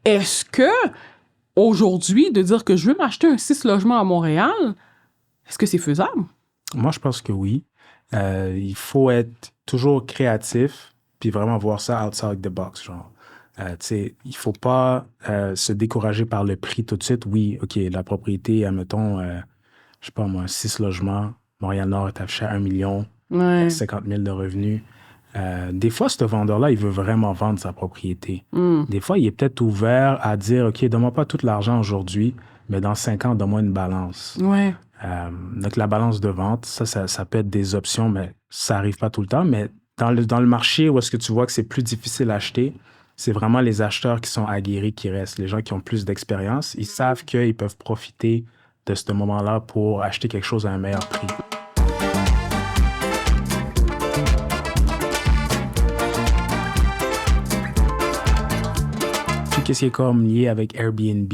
est-ce que, aujourd'hui, de dire que je veux m'acheter un 6 logements à Montréal, est-ce que c'est faisable? Moi, je pense que oui. Il faut être toujours créatif, puis vraiment voir ça outside the box, genre. Tu sais, il faut pas se décourager par le prix tout de suite. Oui, OK, la propriété, admettons, je sais pas moi, 6 logements, Montréal-Nord est affiché à 1 million, Ouais. 50 000 de revenus. Des fois, ce vendeur-là, il veut vraiment vendre sa propriété. Des fois, il est peut-être ouvert à dire, OK, donne-moi pas tout l'argent aujourd'hui, mais dans 5 ans, donne-moi une balance. Ouais. Donc, la balance de vente, ça peut être des options, mais ça arrive pas tout le temps. Mais dans le marché où est-ce que tu vois que c'est plus difficile à acheter, c'est vraiment les acheteurs qui sont aguerris qui restent, les gens qui ont plus d'expérience. Ils savent qu'ils peuvent profiter de ce moment-là pour acheter quelque chose à un meilleur prix. Puis qu'est-ce qui est comme lié avec Airbnb,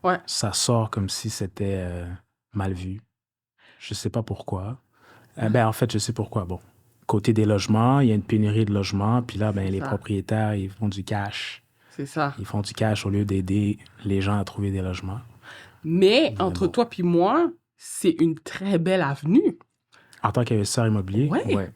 Ouais. ça sort comme si c'était mal vu. Je sais pas pourquoi. En fait, je sais pourquoi. Bon, côté des logements, il y a une pénurie de logements, puis là, les Ça. propriétaires, ils font du cash. C'est ça. Ils font du cash au lieu d'aider les gens à trouver des logements. Mais Vraiment. entre toi puis moi, c'est une très belle avenue. En tant qu'investisseur immobilier, Ouais. ouais.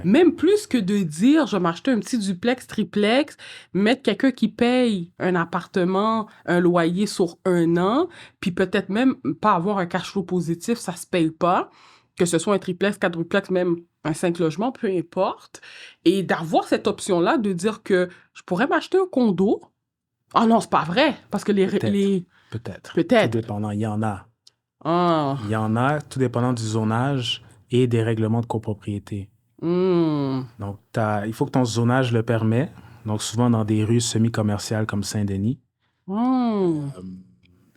Même plus que de dire, je vais m'acheter un petit duplex, triplex, mettre quelqu'un qui paye un appartement, un loyer sur 1 an, puis peut-être même pas avoir un cash flow positif, ça se paye pas, que ce soit un triplex, quadruplex, même un 5 logements, peu importe. Et d'avoir cette option-là, de dire que je pourrais m'acheter un condo. Ah non, c'est pas vrai, parce que Peut-être. Peut-être. Tout dépendant, il y en a. Ah. Il y en a, tout dépendant du zonage et des règlements de copropriété. Donc, il faut que ton zonage le permet. Donc, souvent dans des rues semi-commerciales comme Saint-Denis.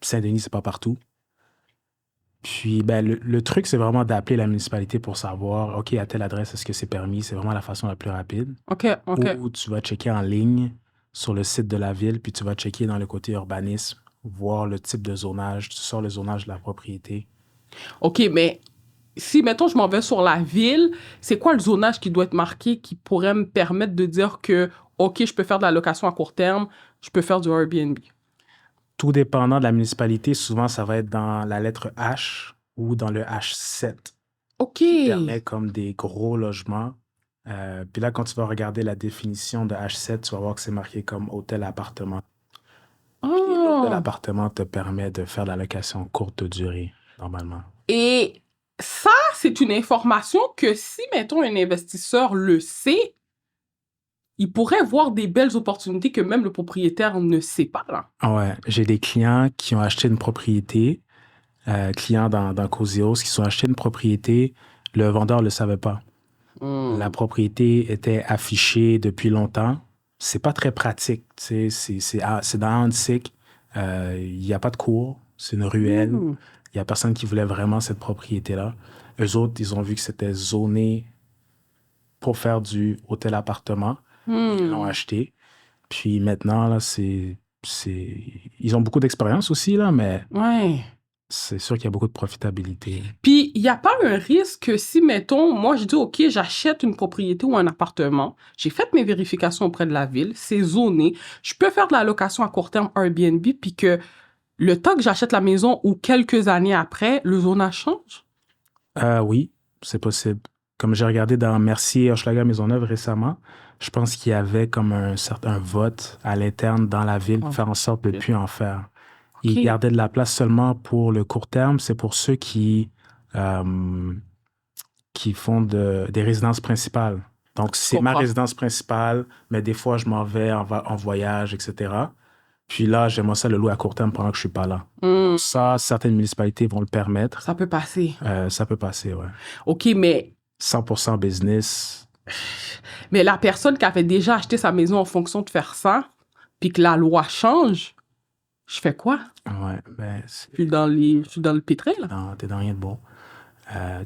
Saint-Denis, c'est pas partout. Puis, le truc, c'est vraiment d'appeler la municipalité pour savoir, OK, à telle adresse, est-ce que c'est permis? C'est vraiment la façon la plus rapide. OK. Ou tu vas checker en ligne sur le site de la ville, puis tu vas checker dans le côté urbanisme, voir le type de zonage. Tu sors le zonage de la propriété. OK, mais si, mettons, je m'en vais sur la ville, c'est quoi le zonage qui doit être marqué qui pourrait me permettre de dire que, OK, je peux faire de la location à court terme, je peux faire du Airbnb? Tout dépendant de la municipalité, souvent, ça va être dans la lettre H ou dans le H7. OK. Qui permet comme des gros logements. Puis là, quand tu vas regarder la définition de H7, tu vas voir que c'est marqué comme hôtel-appartement. Puis l'hôtel-appartement te permet de faire de la location courte durée, normalement. Et ça, c'est une information que si, mettons, un investisseur le sait, il pourrait voir des belles opportunités que même le propriétaire ne sait pas, là. Ouais, j'ai des clients qui ont acheté une propriété, clients dans Cosios, qui sont achetés une propriété, le vendeur ne le savait pas. La propriété était affichée depuis longtemps. C'est pas très pratique. C'est dans Antique. Il n'y a pas de cours. C'est une ruelle. Il n'y a personne qui voulait vraiment cette propriété-là. Eux autres, ils ont vu que c'était zoné pour faire du hôtel-appartement. Ils l'ont acheté. Puis maintenant, là, ils ont beaucoup d'expérience aussi, là, mais Ouais. c'est sûr qu'il y a beaucoup de profitabilité. Puis, il n'y a pas un risque que si, mettons, moi, je dis, OK, j'achète une propriété ou un appartement, j'ai fait mes vérifications auprès de la ville, c'est zoné, je peux faire de la location à court terme Airbnb, puis que le temps que j'achète la maison ou quelques années après, le zonage change? Oui, c'est possible. Comme j'ai regardé dans Mercier, Hochelaga, Maisonneuve récemment, je pense qu'il y avait comme un certain vote à l'interne dans la ville pour faire en sorte de ne plus en faire. OK. Ils gardaient de la place seulement pour le court terme. C'est pour ceux qui font des résidences principales. Donc, c'est ma résidence principale, mais des fois, je m'en vais en voyage, etc. Puis là, j'aimerais ça le louer à court terme pendant que je suis pas là. Ça, certaines municipalités vont le permettre. Ça peut passer. Ça peut passer, ouais. OK, mais 100% business. Mais la personne qui avait déjà acheté sa maison en fonction de faire ça, puis que la loi change, je fais quoi? Ouais, je suis dans le pétrin, là. Non, t'es dans rien de bon.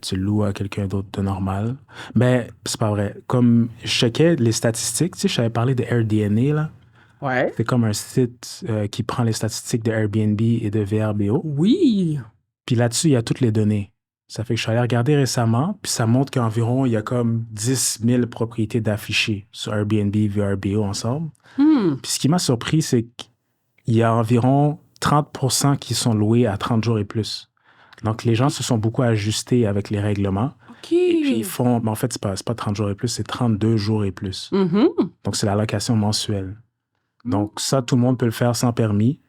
Tu le loues à quelqu'un d'autre de normal. Mais c'est pas vrai. Comme je checkais les statistiques, tu sais, je t'avais parlé de AirDNA, là. Ouais. C'est comme un site qui prend les statistiques de Airbnb et de VRBO. Oui. Puis là-dessus, il y a toutes les données. Ça fait que je suis allé regarder récemment, puis ça montre qu'environ, il y a comme 10 000 propriétés d'affichées sur Airbnb et VRBO ensemble. Puis ce qui m'a surpris, c'est que il y a environ 30% qui sont loués à 30 jours et plus. Donc, les gens se sont beaucoup ajustés avec les règlements. OK. Et puis, ils font... Mais en fait, c'est pas 30 jours et plus, c'est 32 jours et plus. Donc, c'est la location mensuelle. Donc, ça, tout le monde peut le faire sans permis.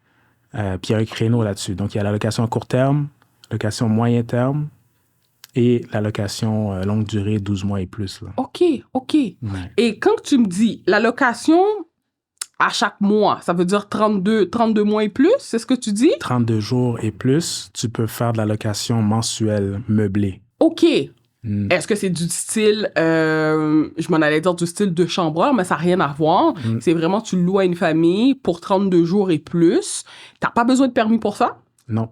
Puis, il y a un créneau là-dessus. Donc, il y a la location à court terme, location moyen terme et la location longue durée, 12 mois et plus. Là. OK. Ouais. Et quand tu me dis la location à chaque mois, ça veut dire 32 mois et plus, c'est ce que tu dis? 32 jours et plus, tu peux faire de la location mensuelle meublée. OK. Est-ce que c'est du style, je m'en allais dire du style de chambreur, mais ça n'a rien à voir. C'est vraiment, tu loues à une famille pour 32 jours et plus. T'as pas besoin de permis pour ça? Non.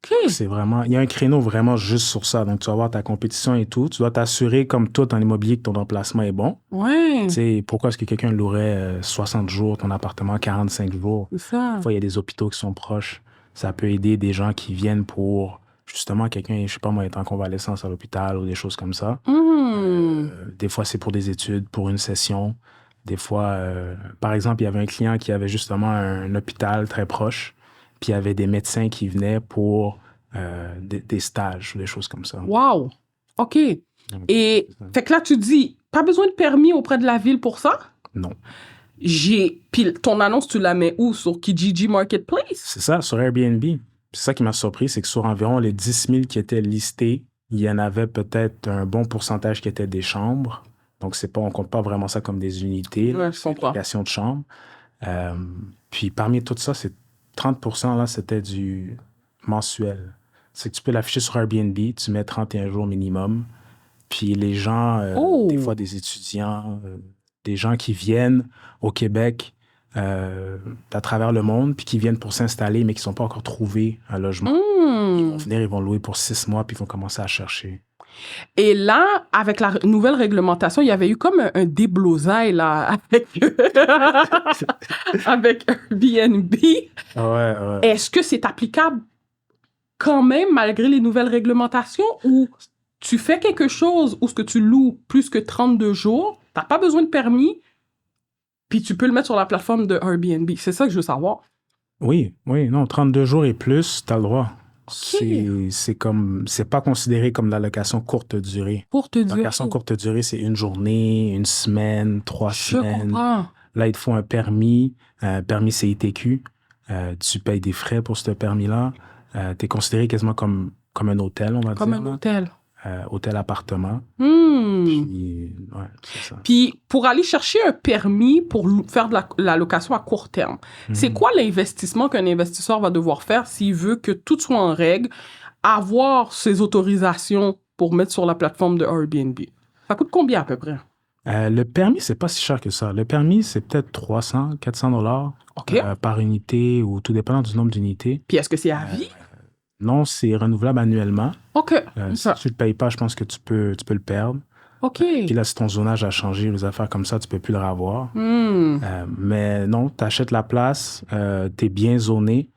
OK. C'est vraiment... Il y a un créneau vraiment juste sur ça. Donc, tu vas avoir ta compétition et tout. Tu dois t'assurer, comme tout en immobilier, que ton emplacement est bon. Ouais. Tu sais, pourquoi est-ce que quelqu'un louerait 60 jours ton appartement, 45 jours? C'est ça. Des fois, il y a des hôpitaux qui sont proches. Ça peut aider des gens qui viennent pour... Justement, quelqu'un, je sais pas moi, est en convalescence à l'hôpital ou des choses comme ça. Des fois, c'est pour des études, pour une session. Des fois, par exemple, il y avait un client qui avait justement un hôpital très proche, puis il y avait des médecins qui venaient pour des stages ou des choses comme ça. Wow. OK. Donc, Et fait que là, tu dis, pas besoin de permis auprès de la ville pour ça? non. Puis ton annonce, tu la mets où? Sur Kijiji Marketplace? C'est ça, sur Airbnb. C'est ça qui m'a surpris, c'est que sur environ les 10 000 qui étaient listés, il y en avait peut-être un bon pourcentage qui étaient des chambres. Donc, on compte pas vraiment ça comme des unités. Ouais, je comprends. Location de chambre. Puis, parmi tout ça, c'est 30% là, c'était du mensuel. C'est que tu peux l'afficher sur Airbnb, tu mets 31 jours minimum. Puis, les gens, des fois des étudiants, des gens qui viennent au Québec à travers le monde, puis qui viennent pour s'installer, mais qui ne sont pas encore trouvés un logement. Ils vont venir, ils vont louer pour 6 mois, puis ils vont commencer à chercher. Et là, avec la nouvelle réglementation, il y avait eu comme un déblosaille là, avec Airbnb. Ouais. Est-ce que c'est applicable quand même malgré les nouvelles réglementations ou tu fais quelque chose où ce que tu loues plus que 32 jours, t'as pas besoin de permis, puis tu peux le mettre sur la plateforme de Airbnb? C'est ça que je veux savoir. Oui, non, 32 jours et plus, tu as le droit. OK. C'est pas considéré comme la location courte durée. Courte durée. La location courte durée, c'est une journée, une semaine, 3 semaines. Je comprends. Là, il te faut un permis CITQ. Tu payes des frais pour ce permis-là. Tu es considéré quasiment comme un hôtel, on va dire. Comme un hôtel. Hôtel-appartement. Hmm. Puis, ouais, c'est ça. Puis, pour aller chercher un permis pour faire de la location à court terme, c'est quoi l'investissement qu'un investisseur va devoir faire s'il veut que tout soit en règle, avoir ses autorisations pour mettre sur la plateforme de Airbnb? Ça coûte combien à peu près? Le permis, c'est pas si cher que ça. Le permis, c'est peut-être 300, 400 $ OK. par unité ou tout dépendant du nombre d'unités. Puis, est-ce que c'est à vie? Non, c'est renouvelable annuellement. OK. Si tu ne le payes pas, je pense que tu peux le perdre. OK. Puis là, si ton zonage a changé, les affaires comme ça, tu peux plus le revoir. Mais non, tu achètes la place, tu es bien zoné,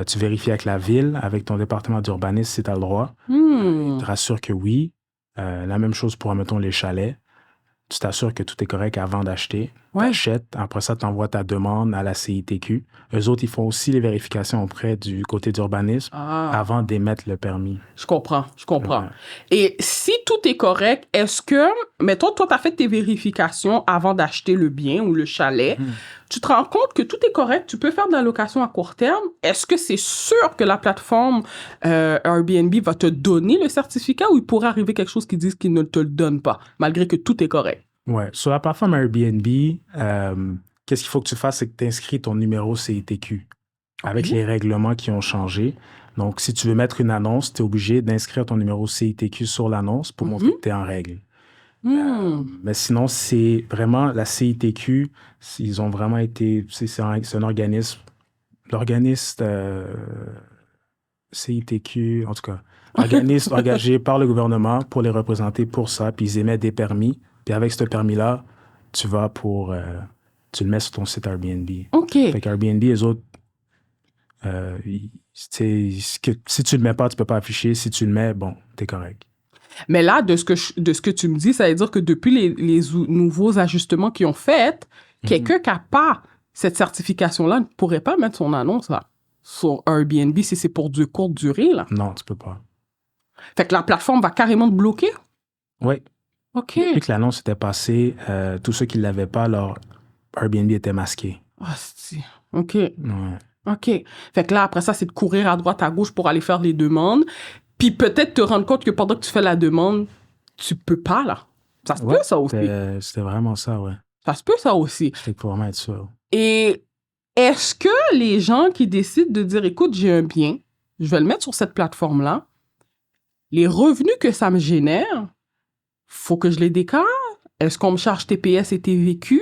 tu vérifies avec la ville, avec ton département d'urbanisme si tu as le droit. Tu te rassures que oui. La même chose pour, mettons, les chalets. Tu t'assures que tout est correct avant d'acheter. Ouais. Tu achètes, après ça, tu envoies ta demande à la CITQ. Eux autres, ils font aussi les vérifications auprès du côté d'urbanisme avant d'émettre le permis. Je comprends. Ouais. Et si tout est correct, est-ce que, mettons, toi, tu as fait tes vérifications avant d'acheter le bien ou le chalet, tu te rends compte que tout est correct, tu peux faire de la location à court terme. Est-ce que c'est sûr que la plateforme Airbnb va te donner le certificat ou il pourrait arriver quelque chose qui dise qu'il ne te le donne pas, malgré que tout est correct? Ouais. Sur la plateforme Airbnb, qu'est-ce qu'il faut que tu fasses, c'est que tu inscris ton numéro CITQ avec les règlements qui ont changé. Donc, si tu veux mettre une annonce, tu es obligé d'inscrire ton numéro CITQ sur l'annonce pour montrer que tu es en règle. Mais sinon, c'est vraiment la CITQ, ils ont vraiment été... C'est un organisme... L'organisme CITQ, en tout cas, organisme engagé par le gouvernement pour les représenter pour ça, puis ils émettent des permis. Puis avec ce permis-là, tu vas tu le mets sur ton site Airbnb. OK. Fait qu'Airbnb, les autres, si tu le mets pas, tu peux pas afficher. Si tu le mets, bon, t'es correct. Mais là, de ce que tu me dis, ça veut dire que depuis les nouveaux ajustements qu'ils ont faits, quelqu'un qui n'a pas cette certification-là ne pourrait pas mettre son annonce là sur Airbnb si c'est pour de courte durée, là. Non, tu peux pas. Fait que la plateforme va carrément te bloquer? Oui. OK. Depuis que l'annonce était passée, tous ceux qui ne l'avaient pas, leur Airbnb était masqué. Ah, c'est... OK. Ouais. OK. Fait que là, après ça, c'est de courir à droite, à gauche pour aller faire les demandes. Puis peut-être te rendre compte que pendant que tu fais la demande, tu peux pas, là. Ça se peut, ça aussi. C'était vraiment ça, ouais. Ça se peut, ça aussi. C'était pour vraiment être sûr. Et est-ce que les gens qui décident de dire, écoute, j'ai un bien, je vais le mettre sur cette plateforme-là, les revenus que ça me génère, faut que je les déclare? Est-ce qu'on me charge TPS et TVQ?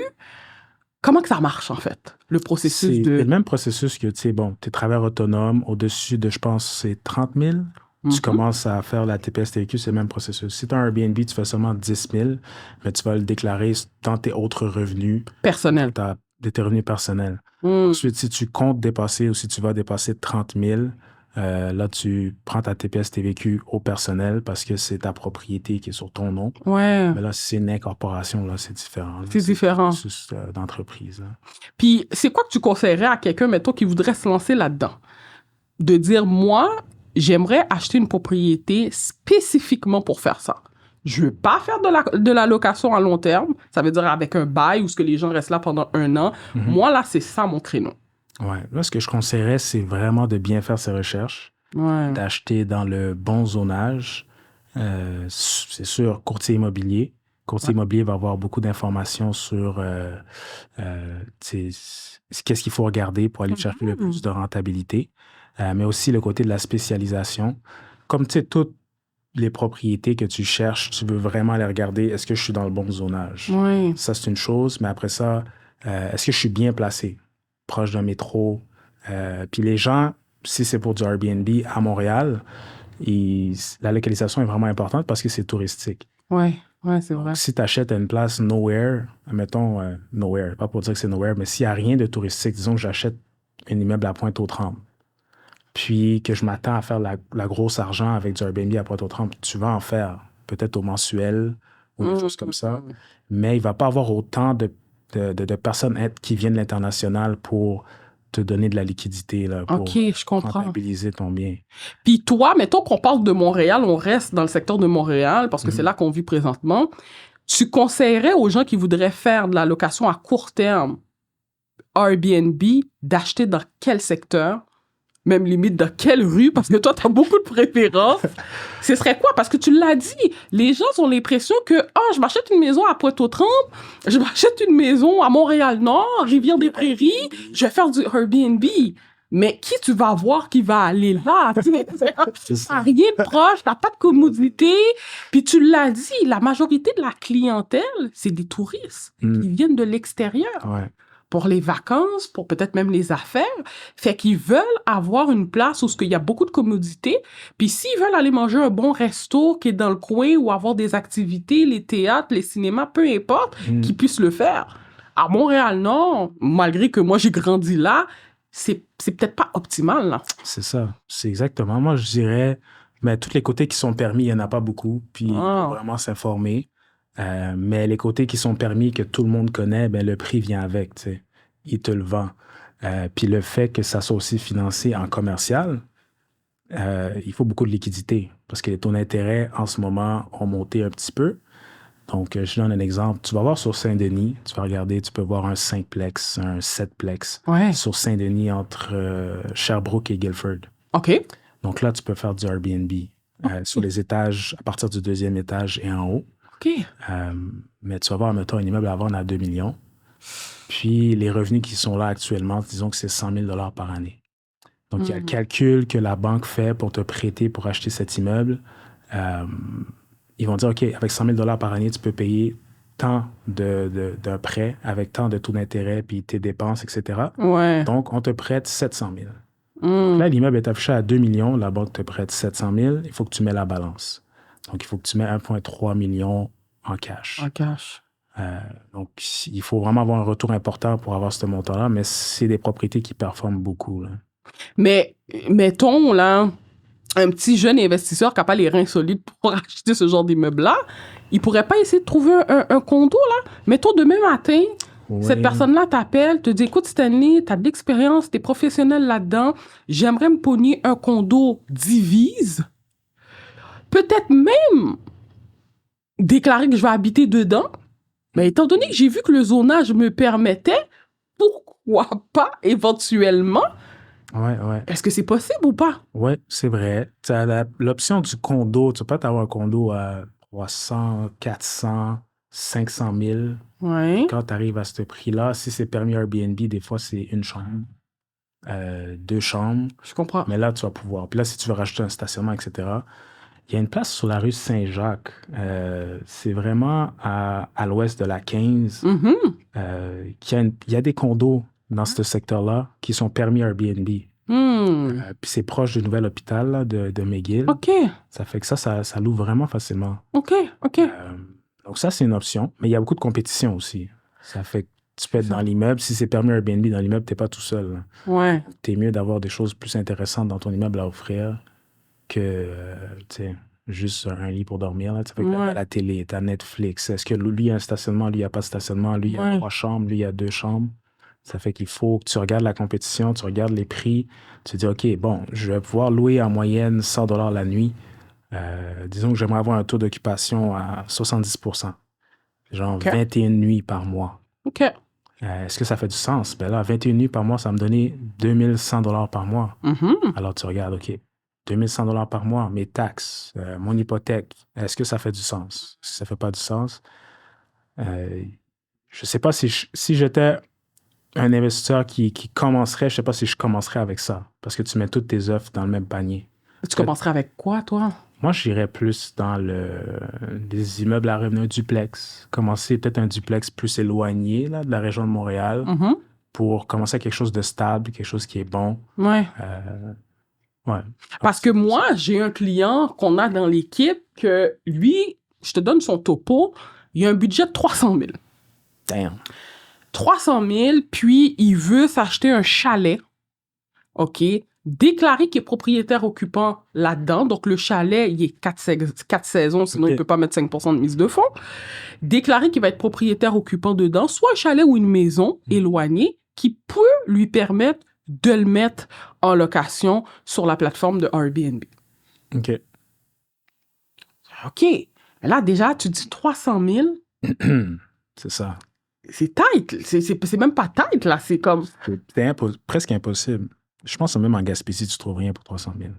Comment que ça marche, en fait, le processus C'est le même processus que, tu sais, bon, tu es travailleur autonome, au-dessus de, je pense, c'est 30 000. Tu commences à faire la TPS, TVQ, c'est le même processus. Si tu as un Airbnb, tu fais seulement 10 000, mais tu vas le déclarer dans tes autres revenus. Personnels. Tes revenus personnels. Ensuite, si tu comptes dépasser ou si tu vas dépasser 30 000, là, tu prends ta TPS, TVQ au personnel parce que c'est ta propriété qui est sur ton nom. Ouais. Mais là, si c'est une incorporation, là, c'est différent. C'est différent. C'est d'entreprise. Là. Puis, c'est quoi que tu conseillerais à quelqu'un, mettons, qui voudrait se lancer là-dedans? De dire, moi, j'aimerais acheter une propriété spécifiquement pour faire ça. Je veux pas faire de la location à long terme. Ça veut dire avec un bail où ce que les gens restent là pendant 1 an. Moi, là, c'est ça mon créneau. Ouais. Là, ce que je conseillerais, c'est vraiment de bien faire ses recherches. Ouais. D'acheter dans le bon zonage. C'est sûr, courtier immobilier. Courtier immobilier va avoir beaucoup d'informations sur qu'est-ce qu'il faut regarder pour aller chercher le plus de rentabilité. Mais aussi le côté de la spécialisation. Comme tu sais, toutes les propriétés que tu cherches, tu veux vraiment les regarder. Est-ce que je suis dans le bon zonage? Oui. Ça, c'est une chose. Mais après ça, est-ce que je suis bien placé? Proche d'un métro? Puis les gens, si c'est pour du Airbnb à Montréal, la localisation est vraiment importante parce que c'est touristique. Oui, c'est vrai. Donc, si tu achètes à une place nowhere, mettons nowhere, pas pour dire que c'est nowhere, mais s'il n'y a rien de touristique, disons que j'achète un immeuble à Pointe-aux-Trembles, puis que je m'attends à faire la grosse argent avec du Airbnb à Pointe-aux-Trembles, tu vas en faire peut-être au mensuel ou des choses comme ça, mais il ne va pas avoir autant de personnes qui viennent de l'international pour te donner de la liquidité là, pour je comprends. rentabiliser ton bien. Puis toi, mettons qu'on parle de Montréal, on reste dans le secteur de Montréal parce que c'est là qu'on vit présentement. Tu conseillerais aux gens qui voudraient faire de la location à court terme Airbnb d'acheter dans quel secteur? Même limite dans quelle rue, parce que toi, tu as beaucoup de préférences. Ce serait quoi? Parce que tu l'as dit, les gens ont l'impression que je m'achète une maison à Pointe-aux-Trembles, je m'achète une maison à Montréal-Nord, Rivière-des-Prairies, je vais faire du Airbnb. Mais qui tu vas voir qui va aller là? T'as rien de proche, t'as pas de commodité. Puis tu l'as dit, la majorité de la clientèle, c'est des touristes qui viennent de l'extérieur. Ouais. Pour les vacances, pour peut-être même les affaires. Fait qu'ils veulent avoir une place où il y a beaucoup de commodités. Puis s'ils veulent aller manger un bon resto qui est dans le coin ou avoir des activités, les théâtres, les cinémas, peu importe, qu'ils puissent le faire. À Montréal-Nord, malgré que moi j'ai grandi là, c'est peut-être pas optimal, là. C'est ça. C'est exactement. Moi, je dirais, mais tous les côtés qui sont permis, il n'y en a pas beaucoup. Puis, il faut vraiment s'informer. Mais les côtés qui sont permis, que tout le monde connaît, ben, le prix vient avec, tu sais. Il te le vend. Puis le fait que ça soit aussi financé en commercial, il faut beaucoup de liquidité parce que les taux d'intérêt, en ce moment, ont monté un petit peu. Donc, je donne un exemple. Tu vas voir sur Saint-Denis, tu vas regarder, tu peux voir un 5-plex, un 7-plex sur Saint-Denis entre Sherbrooke et Guilford. OK. Donc là, tu peux faire du Airbnb sur les étages, à partir du 2e étage et en haut. OK. Mais tu vas voir, mettons, un immeuble à vendre à 2 millions. Puis les revenus qui sont là actuellement, disons que c'est 100 000 $ par année. Donc, il y a le calcul que la banque fait pour te prêter pour acheter cet immeuble. Ils vont dire, OK, avec 100 000 $ par année, tu peux payer tant d'un prêt avec tant de taux d'intérêt, puis tes dépenses, etc. Ouais. Donc, on te prête 700 000. Donc là, l'immeuble est affiché à 2 millions, la banque te prête 700 000, il faut que tu mets la balance. Donc, il faut que tu mets 1,3 million en cash. En cash. Donc, il faut vraiment avoir un retour important pour avoir ce montant-là, mais c'est des propriétés qui performent beaucoup, là. Mais, mettons, là, un petit jeune investisseur qui n'a pas les reins solides pour acheter ce genre d'immeuble-là, il pourrait pas essayer de trouver un condo, là? Mettons, demain matin, Cette personne-là t'appelle, te dit, écoute Stanley, t'as de l'expérience, t'es professionnel là-dedans, j'aimerais me pogner un condo divise, peut-être même déclarer que je vais habiter dedans, mais étant donné que j'ai vu que le zonage me permettait, pourquoi pas éventuellement? Ouais. Est-ce que c'est possible ou pas? Ouais, c'est vrai. Tu as l'option du condo. Tu peux avoir un condo à 300, 400, 500 000. Ouais. Quand tu arrives à ce prix-là, si c'est permis Airbnb, des fois, c'est une chambre, 2 chambres. Je comprends. Mais là, tu vas pouvoir. Puis là, si tu veux rajouter un stationnement, etc., il y a une place sur la rue Saint-Jacques. C'est vraiment à l'ouest de la 15. Il y a des condos dans ce secteur-là qui sont permis Airbnb. Puis c'est proche du nouvel hôpital là, de McGill. OK. Ça fait que ça loue vraiment facilement. OK. Donc ça, c'est une option. Mais il y a beaucoup de compétition aussi. Ça fait que tu peux être dans l'immeuble. Si c'est permis Airbnb dans l'immeuble, tu n'es pas tout seul. Là. Ouais. T'es mieux d'avoir des choses plus intéressantes dans ton immeuble à offrir que juste un lit pour dormir. Là. Ça fait que t'as la télé, t'as Netflix. Est-ce que lui a un stationnement, lui, il n'y a pas de stationnement, lui, il a 3 chambres, lui, il a 2 chambres. Ça fait qu'il faut que tu regardes la compétition, tu regardes les prix. Tu te dis, OK, bon, je vais pouvoir louer en moyenne $100 la nuit. Disons que j'aimerais avoir un taux d'occupation à 70%. Genre 21 nuits par mois. OK. Est-ce que ça fait du sens? Ben là, 21 nuits par mois, ça me donnait $2100 par mois. Alors, tu regardes, OK, $2100 par mois, mes taxes, mon hypothèque, est-ce que ça fait du sens? Si ça ne fait pas du sens, je ne sais pas si j'étais un investisseur qui commencerait, je ne sais pas si je commencerais avec ça, parce que tu mets toutes tes œufs dans le même panier. Tu commencerais avec quoi, toi? Moi, j'irais plus dans les immeubles à revenus duplex. Commencer peut-être un duplex plus éloigné là, de la région de Montréal pour commencer à quelque chose de stable, quelque chose qui est bon. Ouais. Parce que moi, j'ai un client qu'on a dans l'équipe que lui, je te donne son topo, il a un budget de 300 000. Damn. 300 000, puis il veut s'acheter un chalet, OK, déclaré qu'il est propriétaire occupant là-dedans, donc le chalet, il est 4 saisons, sinon il ne peut pas mettre 5% de mise de fonds. Déclaré qu'il va être propriétaire occupant dedans, soit un chalet ou une maison éloignée qui peut lui permettre de le mettre en location sur la plateforme de Airbnb. OK. OK. Là, déjà, tu dis 300 000. C'est ça. C'est tight. C'est même pas tight, là. C'est comme... C'est presque impossible. Je pense que même en Gaspésie, tu trouves rien pour 300 000.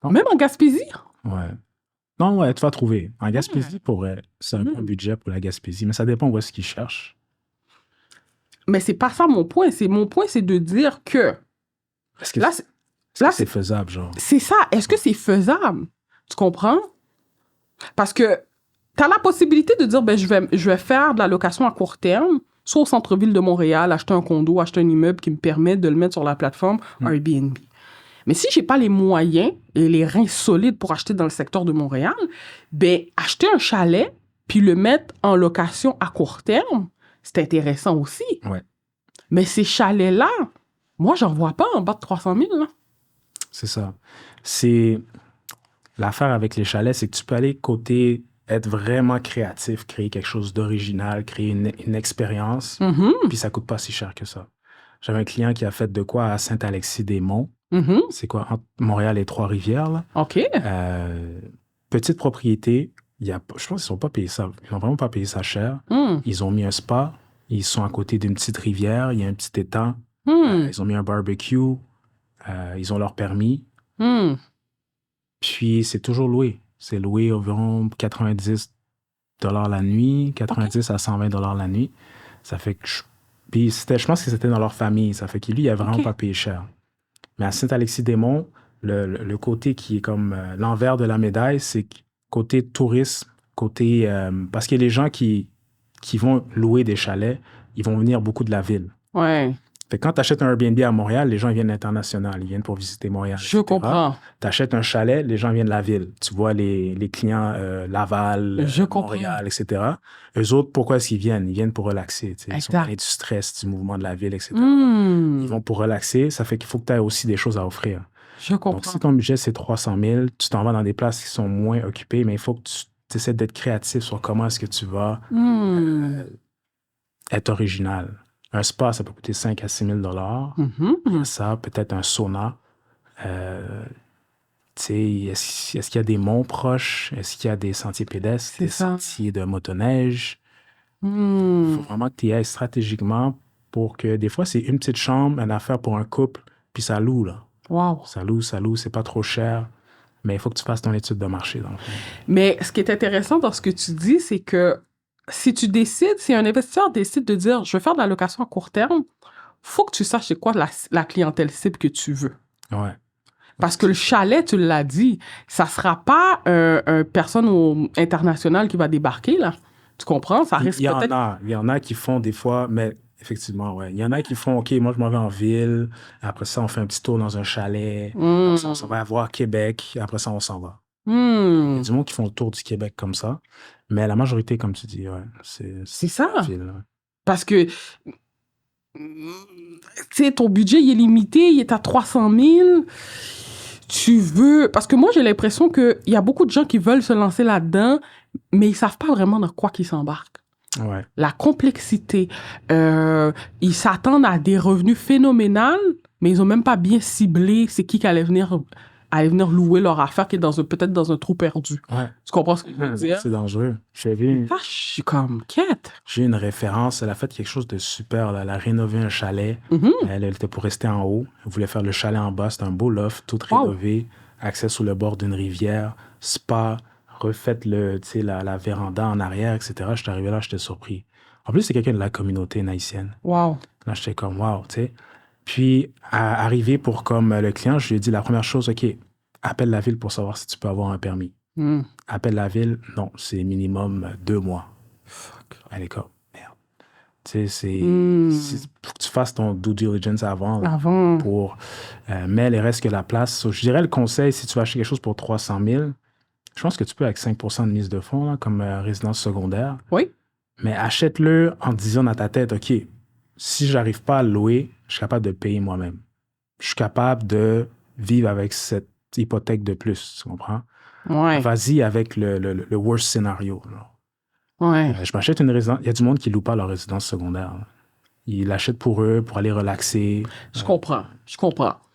Non? Même en Gaspésie? Ouais. Non, ouais, tu vas trouver. En Gaspésie, c'est un bon budget pour la Gaspésie, mais ça dépend où est-ce qu'ils cherchent. Mais c'est pas ça mon point. Mon point, c'est de dire que... Est-ce que c'est faisable, genre? C'est ça. Est-ce que c'est faisable? Tu comprends? Parce que tu as la possibilité de dire, ben, je vais faire de la location à court terme, soit au centre-ville de Montréal, acheter un condo, acheter un immeuble qui me permet de le mettre sur la plateforme Airbnb. Mais si j'ai pas les moyens et les reins solides pour acheter dans le secteur de Montréal, ben, acheter un chalet puis le mettre en location à court terme, c'est intéressant aussi. Ouais. Mais ces chalets-là, moi, j'en vois pas en bas de 300 000. Là. C'est ça. L'affaire avec les chalets, c'est que tu peux aller être vraiment créatif, créer quelque chose d'original, créer une expérience, puis ça coûte pas si cher que ça. J'avais un client qui a fait de quoi à Saint-Alexis-des-Monts. C'est quoi, entre Montréal et Trois-Rivières, là. OK. Petite propriété. Je pense qu'ils n'ont vraiment pas payé ça cher. Ils ont mis un spa. Ils sont à côté d'une petite rivière. Il y a un petit étang. Ils ont mis un barbecue. Ils ont leur permis. Puis, c'est toujours loué. C'est loué environ 90 $ la nuit, 90 à 120 $ la nuit. Ça fait que... Puis, je pense que c'était dans leur famille. Ça fait que lui, il n'a vraiment pas payé cher. Mais à Saint-Alexis-des-Monts, le côté qui est comme l'envers de la médaille, c'est côté tourisme, parce que les gens qui vont louer des chalets, ils vont venir beaucoup de la ville. Ouais. Fait que quand tu achètes un Airbnb à Montréal, les gens viennent international, ils viennent pour visiter Montréal. Je comprends. Tu achètes un chalet, les gens viennent de la ville. Tu vois les clients Laval, Montréal, etc. Eux autres, pourquoi est-ce qu'ils viennent? Ils viennent pour relaxer. Ils sont pleins du stress, du mouvement de la ville, etc. Ils vont pour relaxer. Ça fait qu'il faut que tu aies aussi des choses à offrir. Je comprends. Donc, si ton budget, c'est 300 000, tu t'en vas dans des places qui sont moins occupées, mais il faut que tu essaies d'être créatif sur comment est-ce que tu vas est original. Un spa, ça peut coûter 5 à 6 000 $. Ça, peut-être un sauna. Tu sais, est-ce qu'il y a des monts proches? Est-ce qu'il y a des sentiers pédestres, des sentiers de motoneige? Il faut vraiment que tu y ailles stratégiquement pour que, des fois, c'est une petite chambre, une affaire pour un couple, puis ça loue, là. Wow. Ça loue, c'est pas trop cher, mais il faut que tu fasses ton étude de marché, dans le fond. Mais ce qui est intéressant dans ce que tu dis, c'est que si un investisseur décide de dire, je vais faire de la location à court terme, faut que tu saches c'est quoi la clientèle cible que tu veux. Ouais. Parce que le chalet, tu l'as dit, ça sera pas un personne internationale qui va débarquer, là. Tu comprends? Ça risque peut-être... Il y en a qui font des fois, mais effectivement, ouais. Il y en a qui font, OK, moi, je m'en vais en ville. Après ça, on fait un petit tour dans un chalet. Après ça, on va voir Québec. Après ça, on s'en va. Il y a du monde qui font le tour du Québec comme ça. Mais la majorité, comme tu dis, ouais, c'est ça. Ville, ouais. Parce que, tu sais, ton budget, il est limité, il est à 300 000. Tu veux... Parce que moi, j'ai l'impression qu'il y a beaucoup de gens qui veulent se lancer là-dedans, mais ils savent pas vraiment dans quoi qu'ils s'embarquent. Ouais. La complexité. Ils s'attendent à des revenus phénoménaux, mais ils ont même pas bien ciblé c'est qui allait venir louer leur affaire qui est peut-être dans un trou perdu. Ouais. Tu comprends ce que je veux dire? C'est dangereux. Je suis comme quête. J'ai une référence. Elle a fait quelque chose de super. Là. Elle a rénové un chalet. Elle était pour rester en haut. Elle voulait faire le chalet en bas. C'était un beau loft, tout rénové. Accès sur le bord d'une rivière. Spa. Refaites la véranda en arrière, etc. Je suis arrivé là, j'étais surpris. En plus, c'est quelqu'un de la communauté haïtienne. Wow. Là, j'étais comme, wow, tu sais. Puis, arrivé pour comme le client, je lui ai dit la première chose, OK, appelle la ville pour savoir si tu peux avoir un permis. Appelle la ville, non, c'est minimum 2 mois. Fuck. Elle est comme, merde. Tu sais, faut que tu fasses ton due diligence avant. Mais il reste que la place. Je dirais le conseil, si tu vas acheter quelque chose pour 300 000, je pense que tu peux avec 5% de mise de fonds, là, comme résidence secondaire. Oui. Mais achète-le en te disant dans ta tête, OK, si j'arrive pas à le louer, je suis capable de le payer moi-même. Je suis capable de vivre avec cette hypothèque de plus, tu comprends? Ouais. Vas-y avec le worst scénario. Ouais. Je m'achète une résidence. Il y a du monde qui ne loue pas leur résidence secondaire. Là. Ils l'achètent pour eux, pour aller relaxer. Je comprends.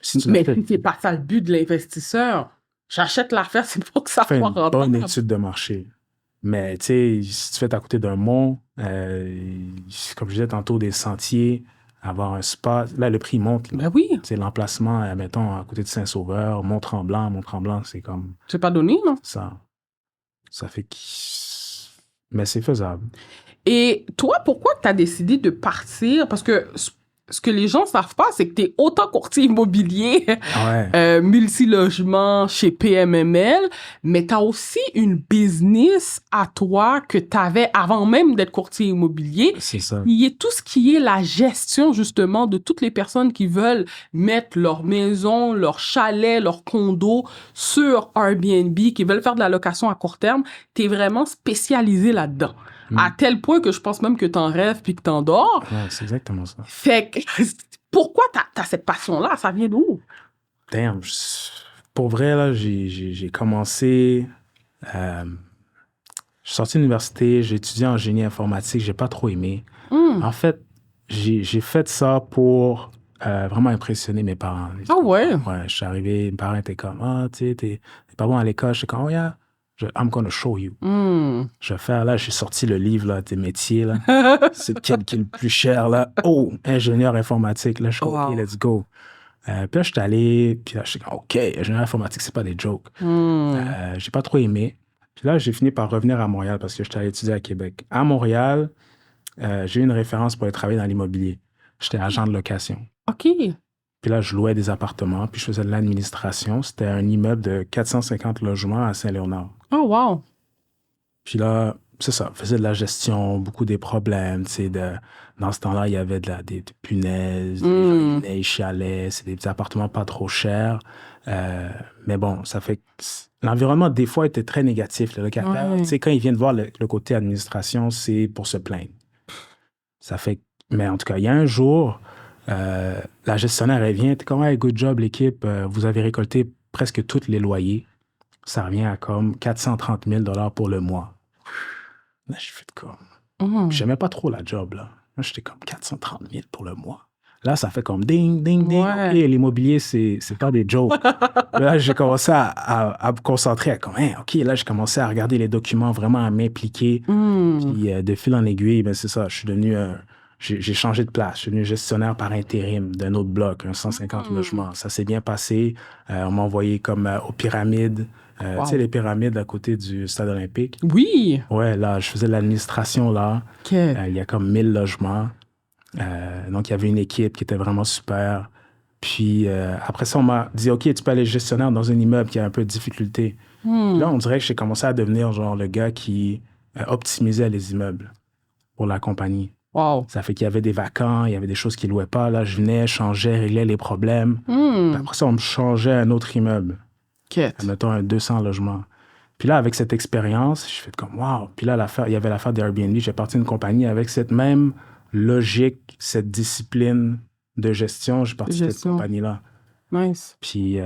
Si mais si c'est pas ça le but de l'investisseur, j'achète l'affaire, c'est pour que ça soit rentable. Fais une bonne étude de marché. Mais tu sais, si tu fais à côté d'un mont, comme je disais tantôt, des sentiers, avoir un spa, là, le prix monte. Ben oui. C'est l'emplacement, mettons, à côté de Saint-Sauveur, Mont-Tremblant, c'est comme... C'est pas donné, non? Ça fait mais c'est faisable. Et toi, pourquoi tu as décidé de partir? Parce que ce que les gens savent pas, c'est que tu es autant courtier immobilier, multilogement chez PMML, mais tu as aussi une business à toi que tu avais avant même d'être courtier immobilier. C'est ça. Il y a tout ce qui est la gestion, justement, de toutes les personnes qui veulent mettre leur maison, leur chalet, leur condo sur Airbnb, qui veulent faire de la location à court terme. Tu es vraiment spécialisé là-dedans. À tel point que je pense même que t'en rêves puis que t'en dors. Ouais, c'est exactement ça. Fait que, pourquoi t'as cette passion-là? Ça vient d'où? Damn. Pour vrai, là, j'ai commencé... je suis sorti de l'université, j'ai étudié en génie informatique, j'ai pas trop aimé. En fait, j'ai fait ça pour vraiment impressionner mes parents. Ah ouais? Ouais, je suis arrivé, mes parents étaient comme, tu sais, t'es pas bon à l'école. J'étais comme, oh yeah. I'm gonna show you. Je vais faire, là, j'ai sorti le livre, là, des métiers, là. C'est lequel qui est le plus cher, là. Oh, ingénieur informatique. Là, je suis comme, OK, let's go. Puis là, je suis allé, puis là, je suis comme, OK, ingénieur informatique, c'est pas des jokes. J'ai pas trop aimé. Puis là, j'ai fini par revenir à Montréal parce que j'étais allé étudier à Québec. À Montréal, j'ai eu une référence pour aller travailler dans l'immobilier. J'étais agent de location. OK. Puis là, je louais des appartements, puis je faisais de l'administration. C'était un immeuble de 450 logements à Saint-Léonard. Oh, wow. Puis là, c'est ça, je faisais de la gestion, beaucoup des problèmes, tu sais, dans ce temps-là, il y avait des punaises, des chalets, c'est des appartements pas trop chers. Mais bon, ça fait que l'environnement, des fois, était très négatif. Le locataire, tu sais, quand ils viennent voir le côté administration, c'est pour se plaindre. Ça fait... Mais en tout cas, il y a un jour... la gestionnaire, elle vient, t'es comme, hey, good job, l'équipe, vous avez récolté presque tous les loyers. Ça revient à comme 430 000 $ pour le mois. Là, je fais de comme. J'aimais pas trop la job, là. Moi, j'étais comme 430 000 pour le mois. Là, ça fait comme ding, ding, ding. Ouais. OK, l'immobilier, c'est pas des jokes. Là, j'ai commencé à me concentrer. Comme, hein, OK, là, j'ai commencé à regarder les documents, vraiment à m'impliquer. Puis, de fil en aiguille, ben, c'est ça. Je suis devenu... j'ai changé de place. Je suis devenu gestionnaire par intérim d'un autre bloc, un 150 logements. Ça s'est bien passé. On m'a envoyé comme aux Pyramides. Wow. Tu sais, les Pyramides à côté du stade olympique. Oui. Ouais, là, je faisais de l'administration là. OK. Il y a comme 1000 logements. Donc, il y avait une équipe qui était vraiment super. Puis, après ça, on m'a dit, OK, tu peux aller gestionnaire dans un immeuble qui a un peu de difficulté. Là, on dirait que j'ai commencé à devenir genre le gars qui optimisait les immeubles pour la compagnie. Wow. Ça fait qu'il y avait des vacants, il y avait des choses qui ne louaient pas. Là, je venais, changeais, réglais les problèmes. Puis après ça, on me changeait à un autre immeuble. Mettons un 200 logements. Puis là, avec cette expérience, je fais comme, wow. Puis là, il y avait l'affaire d'Airbnb. J'ai parti d'une compagnie avec cette même logique, cette discipline de gestion. J'ai parti de cette compagnie-là. Nice. Puis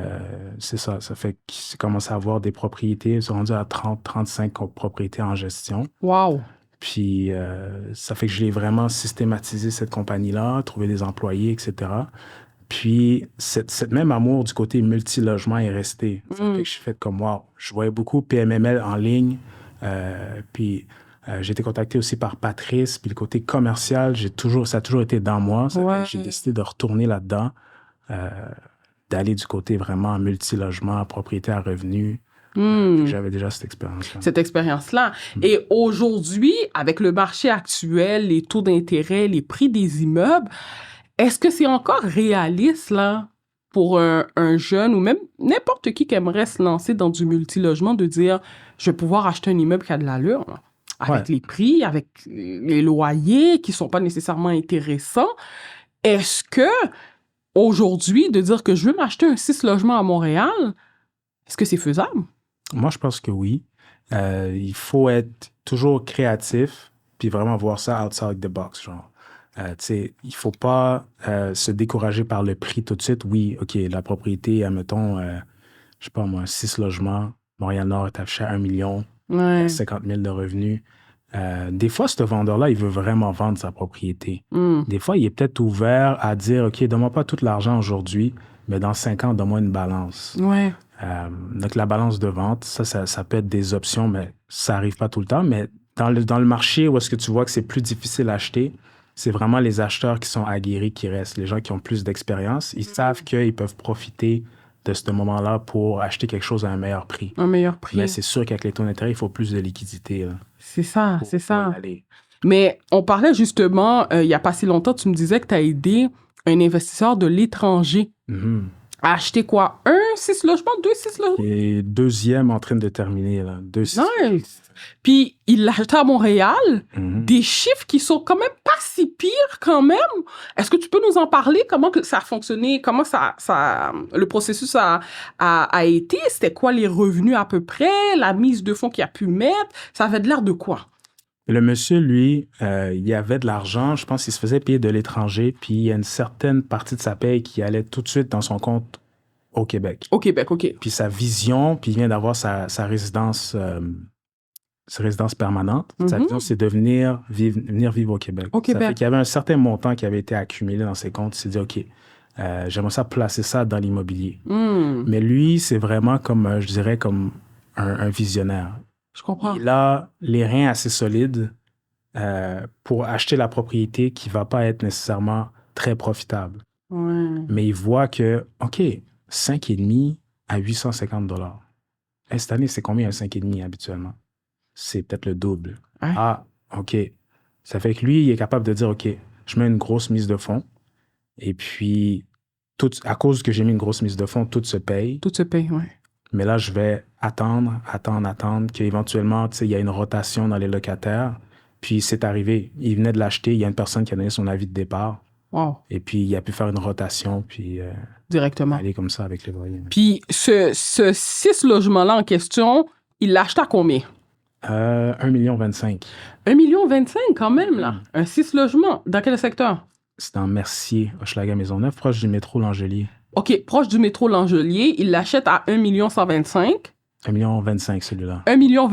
c'est ça. Ça fait que j'ai commencé à avoir des propriétés. J'ai rendu à 35 propriétés en gestion. Wow. Puis ça fait que je l'ai vraiment systématisé, cette compagnie-là, trouvé des employés, etc. Puis cette même amour du côté multilogement est resté. Ça fait que j'ai fait comme, wow, je voyais beaucoup PMML en ligne. Puis j'ai été contacté aussi par Patrice. Puis le côté commercial, ça a toujours été dans moi. Ça fait que j'ai décidé de retourner là-dedans, d'aller du côté vraiment multilogement, propriété à revenus. J'avais déjà cette expérience-là. Cette expérience-là. Et aujourd'hui, avec le marché actuel, les taux d'intérêt, les prix des immeubles, est-ce que c'est encore réaliste, là, pour un jeune ou même n'importe qui aimerait se lancer dans du multilogement, de dire, je vais pouvoir acheter un immeuble qui a de l'allure, là, avec les prix, avec les loyers qui sont pas nécessairement intéressants. Est-ce que, aujourd'hui, de dire que je veux m'acheter un 6 logements à Montréal, est-ce que c'est faisable? Moi, je pense que oui. Il faut être toujours créatif puis vraiment voir ça outside the box, genre. Il faut pas se décourager par le prix tout de suite. Oui, OK, la propriété, admettons, je sais pas moi, 6 logements, Montréal-Nord est affiché à 1 million, 50 000 de revenus. Des fois, ce vendeur-là, il veut vraiment vendre sa propriété. Des fois, il est peut-être ouvert à dire, OK, donne-moi pas tout l'argent aujourd'hui, mais dans 5 ans, donne-moi une balance. Donc, la balance de vente, ça peut être des options, mais ça arrive pas tout le temps. Mais dans le marché où est-ce que tu vois que c'est plus difficile à acheter, c'est vraiment les acheteurs qui sont aguerris qui restent, les gens qui ont plus d'expérience. Ils savent qu'ils peuvent profiter de ce moment-là pour acheter quelque chose à un meilleur prix. Un meilleur prix. Mais c'est sûr qu'avec les taux d'intérêt, il faut plus de liquidité. Là, c'est ça. Mais on parlait justement, il n'y a pas si longtemps, tu me disais que tu as aidé un investisseur de l'étranger à acheter quoi? 6 logements, 6 logements? Et deuxième en train de terminer, là. 6 nice! Puis, il l'a acheté à Montréal. Des chiffres qui sont quand même pas si pires quand même. Est-ce que tu peux nous en parler? Comment que ça a fonctionné? Comment le processus a été? C'était quoi les revenus à peu près? La mise de fonds qu'il a pu mettre? Ça avait de l'air de quoi? Le monsieur, lui, il avait de l'argent. Je pense qu'il se faisait payer de l'étranger. Puis, il y a une certaine partie de sa paye qui allait tout de suite dans son compte au Québec. Au Québec, OK. Puis sa vision, puis il vient d'avoir sa résidence permanente. Sa vision, c'est de venir vivre au Québec. Ça fait qu'il y avait un certain montant qui avait été accumulé dans ses comptes. Il s'est dit, OK, j'aimerais ça placer ça dans l'immobilier. Mais lui, c'est vraiment comme, je dirais, comme un visionnaire. Je comprends. Il a les reins assez solides pour acheter la propriété qui ne va pas être nécessairement très profitable. Mais il voit que, OK, 5,5 à 850 $. Cette année, c'est combien un 5,5 habituellement? C'est peut-être le double. Ah, OK. Ça fait que lui, il est capable de dire, OK, je mets une grosse mise de fonds et puis, à cause que j'ai mis une grosse mise de fonds, tout se paye. Tout se paye, oui. Mais là, je vais attendre qu'éventuellement, tu sais, il y a une rotation dans les locataires. Puis, c'est arrivé. Il venait de l'acheter. Il y a une personne qui a donné son avis de départ. Wow. Et puis, il a pu faire une rotation, puis directement aller comme ça avec les loyers. Puis, ce 6 logements-là en question, il l'a acheté à combien? 1,25 million. 1,25 million quand même, là. Un 6 logements. Dans quel secteur? C'est dans Mercier, Hochelaga-Maisonneuve, proche du métro Langelier. OK, proche du métro Langelier. Il l'achète à 1,125 million. 1,25 million, celui-là. 1,25 million.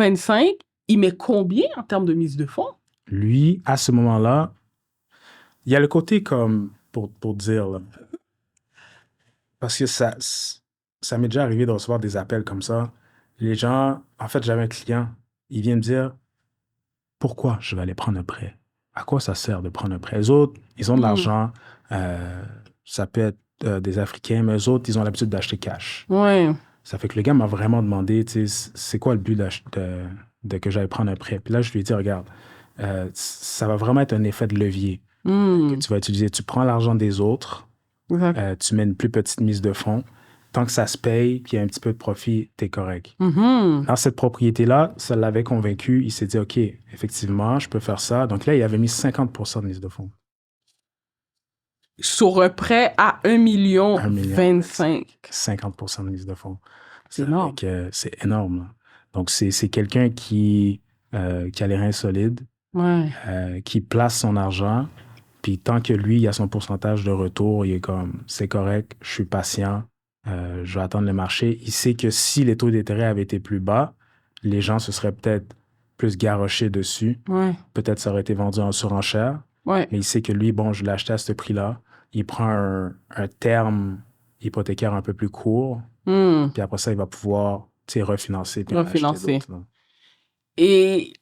Il met combien en termes de mise de fonds? Lui, à ce moment-là, Il y a le côté comme, pour dire, là, parce que ça m'est déjà arrivé de recevoir des appels comme ça. Les gens, en fait, j'avais un client, il vient me dire, pourquoi je vais aller prendre un prêt? À quoi ça sert de prendre un prêt? Les autres, ils ont de Hmm. l'argent, ça peut être des Africains, mais eux autres, ils ont l'habitude d'acheter cash. Ouais. Ça fait que le gars m'a vraiment demandé, tu sais, c'est quoi le but de que j'aille prendre un prêt? Puis là, je lui ai dit, regarde, ça va vraiment être un effet de levier que tu vas utiliser. Tu prends l'argent des autres, Exact. tu mets une plus petite mise de fonds. Tant que ça se paye, puis il y a un petit peu de profit, t'es correct. Mhm. Dans cette propriété-là, ça l'avait convaincu. Il s'est dit, OK, effectivement, je peux faire ça. Donc là, il avait mis 50% de mise de fonds. Sur un prêt à 1 million 1 million, 25. 50% de mise de fonds. C'est Ça fait énorme. que c'est énorme, là. Donc, c'est quelqu'un qui a les reins solides, Ouais. qui place son argent, puis tant que lui, il a son pourcentage de retour, il est comme, c'est correct, je suis patient, je vais attendre le marché. Il sait que si les taux d'intérêt avaient été plus bas, les gens se seraient peut-être plus garochés dessus. Ouais. Peut-être ça aurait été vendu en surenchère. Ouais. Mais il sait que lui, bon, je l'ai acheté à ce prix-là. Il prend un terme hypothécaire un peu plus court. Hmm. Puis après ça, il va pouvoir, tu sais, refinancer puis en acheter Refinancer. d'autres, là. Et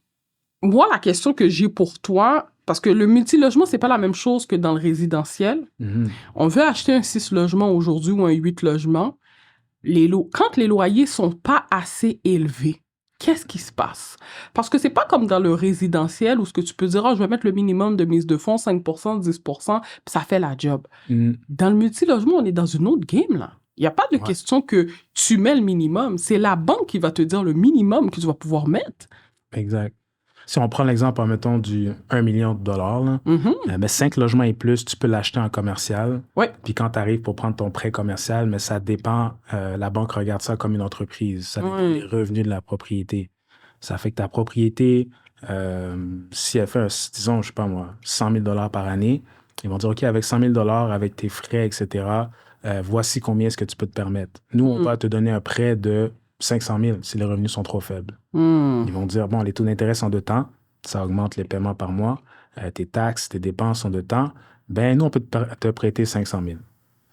moi, la question que j'ai pour toi, parce que le multilogement, c'est pas la même chose que dans le résidentiel. Mhm. On veut acheter un 6 logements aujourd'hui ou un 8 logements. Quand les loyers sont pas assez élevés, qu'est-ce qui se passe? Parce que c'est pas comme dans le résidentiel où ce que tu peux dire, ah, je vais mettre le minimum de mise de fonds, 5%, 10%, puis ça fait la job. Mhm. Dans le multilogement, on est dans une autre game, là. Il n'y a pas de Ouais. question que tu mets le minimum. C'est la banque qui va te dire le minimum que tu vas pouvoir mettre. Exact. Si on prend l'exemple, mettons, du 1 million de dollars, là, Mhm. mais 5 logements et plus, tu peux l'acheter en commercial. Ouais. Puis quand tu arrives pour prendre ton prêt commercial, mais ça dépend, la banque regarde ça comme une entreprise. Ça dépend Ouais. des revenus de la propriété. Ça fait que ta propriété, si elle fait, disons, je sais pas moi, 100 000 dollars par année, ils vont dire, OK, avec 100 000 dollars, avec tes frais, etc., voici combien est-ce que tu peux te permettre. Nous, on va te donner un prêt de 500 000 si les revenus sont trop faibles. Hmm. Ils vont dire, bon, les taux d'intérêt sont de temps, ça augmente les paiements par mois, tes taxes, tes dépenses sont de temps, ben nous, on peut te prêter 500 000.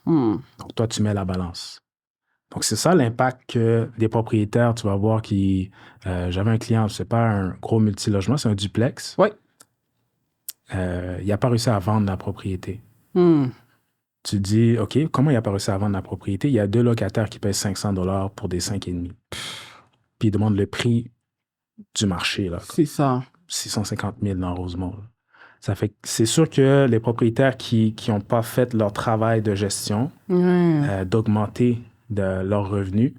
Hmm. Donc, toi, tu mets la balance. Donc, c'est ça l'impact que des propriétaires, tu vas voir qui... j'avais un client, c'est pas un gros multilogement, c'est un duplex. Ouais. Il n'a pas réussi à vendre la propriété. Hmm. Tu te dis, OK, comment il n'a pas réussi à vendre la propriété? Il y a 2 locataires qui payent 500 dollars pour des 5,5. Puis ils demandent le prix du marché, là. C'est ça. 650 000 dans Rosemont, là. Ça fait que c'est sûr que les propriétaires qui n'ont pas fait leur travail de gestion, Ouais. d'augmenter leurs revenus,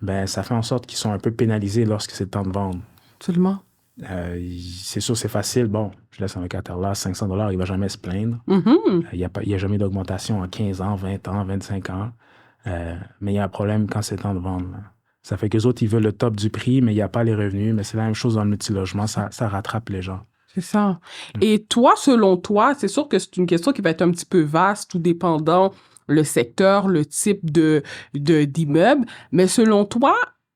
ben ça fait en sorte qu'ils sont un peu pénalisés lorsque c'est le temps de vendre. Absolument. C'est sûr, c'est facile. Bon, je laisse un locataire là, 500 dollars, il va jamais se plaindre. Mhm. Il n'y a jamais d'augmentation en 15 ans, 20 ans, 25 ans. Mais il y a un problème quand c'est le temps de vendre, là. Ça fait qu'eux autres, ils veulent le top du prix, mais il n'y a pas les revenus. Mais c'est la même chose dans le multilogement, ça rattrape les gens. C'est ça. Et toi, selon toi, c'est sûr que c'est une question qui va être un petit peu vaste, tout dépendant le secteur, le type d'immeuble. Mais selon toi,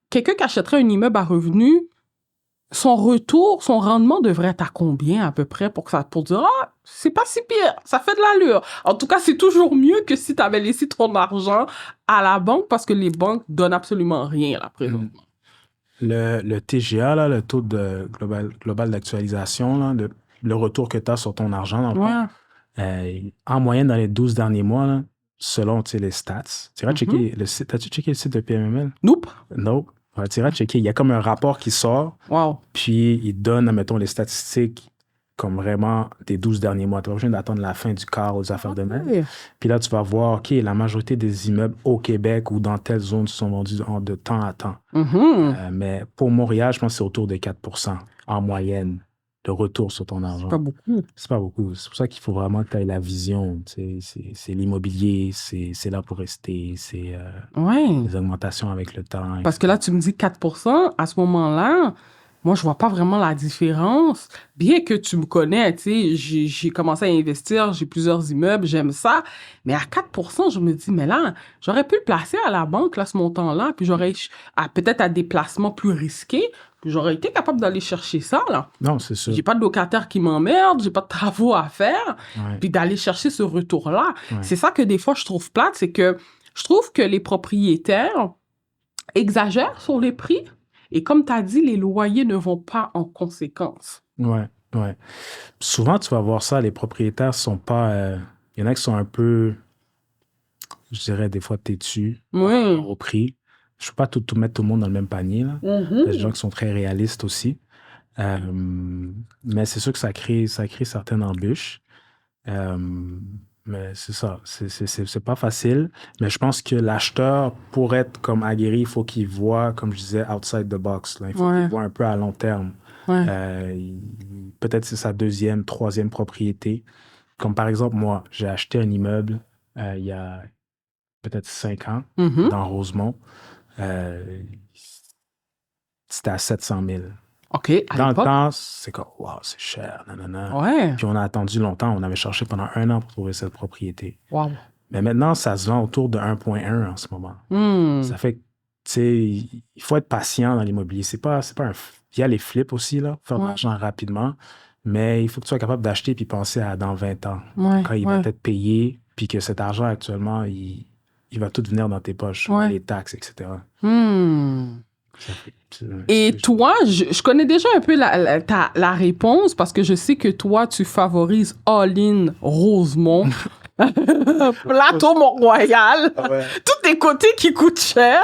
quelqu'un qui achèterait un immeuble à revenu, son retour, son rendement devrait être à combien à peu près pour dire, ah, c'est pas si pire, ça fait de l'allure. En tout cas, c'est toujours mieux que si tu avais laissé ton argent à la banque parce que les banques donnent absolument rien là présentement. Le TGA, là, le taux de global d'actualisation, là, le retour que tu as sur ton argent, dans le fond, Ouais. en moyenne, dans les 12 derniers mois, là, selon les stats, tu iras checker le site. As-tu checké le site de PMML? Nope. Non. Ouais, tu iras checker. Il y a comme un rapport qui sort, Wow. puis il donne, admettons, les statistiques comme vraiment des 12 derniers mois. Tu n'as pas besoin d'attendre la fin du quart aux affaires de même. Ouais. Puis là, tu vas voir, OK, la majorité des immeubles au Québec ou dans telle zone sont vendus de temps à temps. Mhm. Mais pour Montréal, je pense que c'est autour de 4% en moyenne de retour sur ton argent. Pas beaucoup. C'est pas beaucoup. C'est pour ça qu'il faut vraiment que tu aies la vision. Tu sais, c'est l'immobilier, c'est là pour rester, c'est Ouais. les augmentations avec le temps. Parce que là, tu me dis 4%, à ce moment-là, moi, je vois pas vraiment la différence. Bien que tu me connais, tu sais, j'ai commencé à investir, j'ai plusieurs immeubles, j'aime ça. Mais à 4%, je me dis, mais là, j'aurais pu le placer à la banque, là, ce montant-là, puis j'aurais peut-être à des placements plus risqués. j'aurais été capable d'aller chercher ça, là. Non, c'est sûr. J'ai pas de locataire qui m'emmerde, j'ai pas de travaux à faire, Ouais. puis d'aller chercher ce retour-là. Ouais. C'est ça que des fois, je trouve plate, c'est que je trouve que les propriétaires exagèrent sur les prix, et comme tu as dit, les loyers ne vont pas en conséquence. Ouais, ouais. Souvent, tu vas voir ça, les propriétaires sont pas... Il y en a qui sont un peu, je dirais, des fois têtus Oui. au prix. Je ne peux pas tout mettre tout le monde dans le même panier, là. Il y a des gens qui sont très réalistes aussi. Mais c'est sûr que ça crée certaines embûches. Mais c'est ça, c'est pas facile. Mais je pense que l'acheteur, pour être comme aguerri, il faut qu'il voit, comme je disais, outside the box, là. Il faut qu'il voit un peu à long terme. Peut-être c'est sa deuxième, troisième propriété. Comme par exemple, moi, j'ai acheté un immeuble il y a peut-être 5 ans dans Rosemont. C'était à 700 000. OK. Dans le temps, c'est comme, wow, c'est cher, nanana. Ouais. Puis on a attendu longtemps. On avait cherché pendant 1 an pour trouver cette propriété. Wow. Mais maintenant, ça se vend autour de 1,1 en ce moment. Ça fait que, tu sais, il faut être patient dans l'immobilier. C'est pas il y a les flips aussi, là, faire de l'argent rapidement. Mais il faut que tu sois capable d'acheter puis penser à dans 20 ans. Quand il va être payé, puis que cet argent, actuellement, il va tout venir dans tes poches, les taxes, etc. Et toi, je connais déjà un peu la réponse parce que je sais que toi, tu favorises all-in Rosemont. Plateau Mont-Royal. Tous tes côtés qui coûtent cher.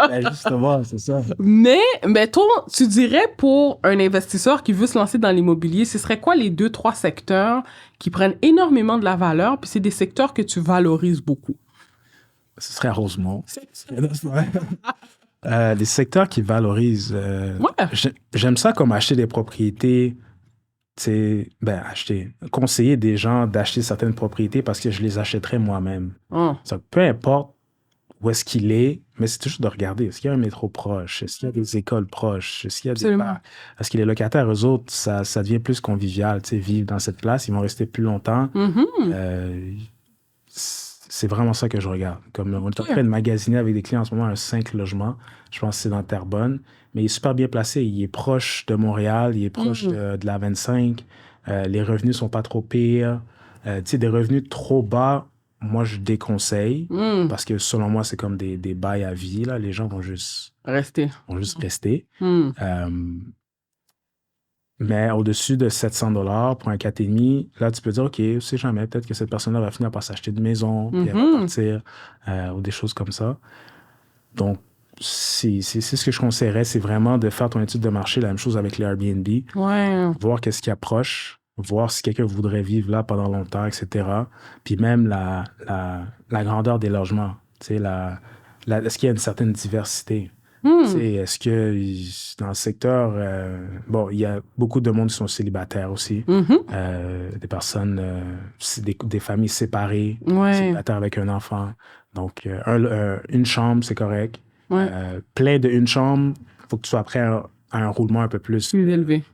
Ben justement, c'est ça. Mais, mettons, tu dirais pour un investisseur qui veut se lancer dans l'immobilier, ce serait quoi les 2-3 secteurs qui prennent énormément de la valeur, puis c'est des secteurs que tu valorises beaucoup? Ce serait à Rosemont. Les secteurs qui valorisent... J'aime ça comme acheter des propriétés, conseiller des gens d'acheter certaines propriétés parce que je les achèterais moi-même. Peu importe où est-ce qu'il est, mais c'est toujours de regarder. Est-ce qu'il y a un métro proche? Est-ce qu'il y a des écoles proches? Est-ce qu'il y a des bars? Parce que les locataires, eux autres, ça devient plus convivial. Vivre dans cette place, ils vont rester plus longtemps. C'est vraiment ça que je regarde. Comme on est en train de magasiner avec des clients en ce moment, un 5 logements. Je pense que c'est dans Terrebonne. Mais il est super bien placé. Il est proche de Montréal. Il est proche de la 25. Les revenus sont pas trop pires. Des revenus trop bas, moi, je déconseille. Parce que selon moi, c'est comme des bails à vie. Là. Les gens vont juste rester. Mais au-dessus de 700 $ pour un 4,5, là, tu peux dire, OK, je sais jamais, peut-être que cette personne-là va finir par s'acheter une maison, puis elle va partir, ou des choses comme ça. Donc, c'est ce que je conseillerais, c'est vraiment de faire ton étude de marché, la même chose avec les Airbnb, voir qu'est-ce qui approche, voir si quelqu'un voudrait vivre là pendant longtemps, etc. Puis même la grandeur des logements, est-ce qu'il y a une certaine diversité? Est-ce que dans le secteur, il y a beaucoup de monde qui sont célibataires aussi. Des personnes, des familles séparées, célibataires avec un enfant. Donc, une chambre, c'est correct. Plein de une chambre, il faut que tu sois prêt à un roulement un peu plus élevé.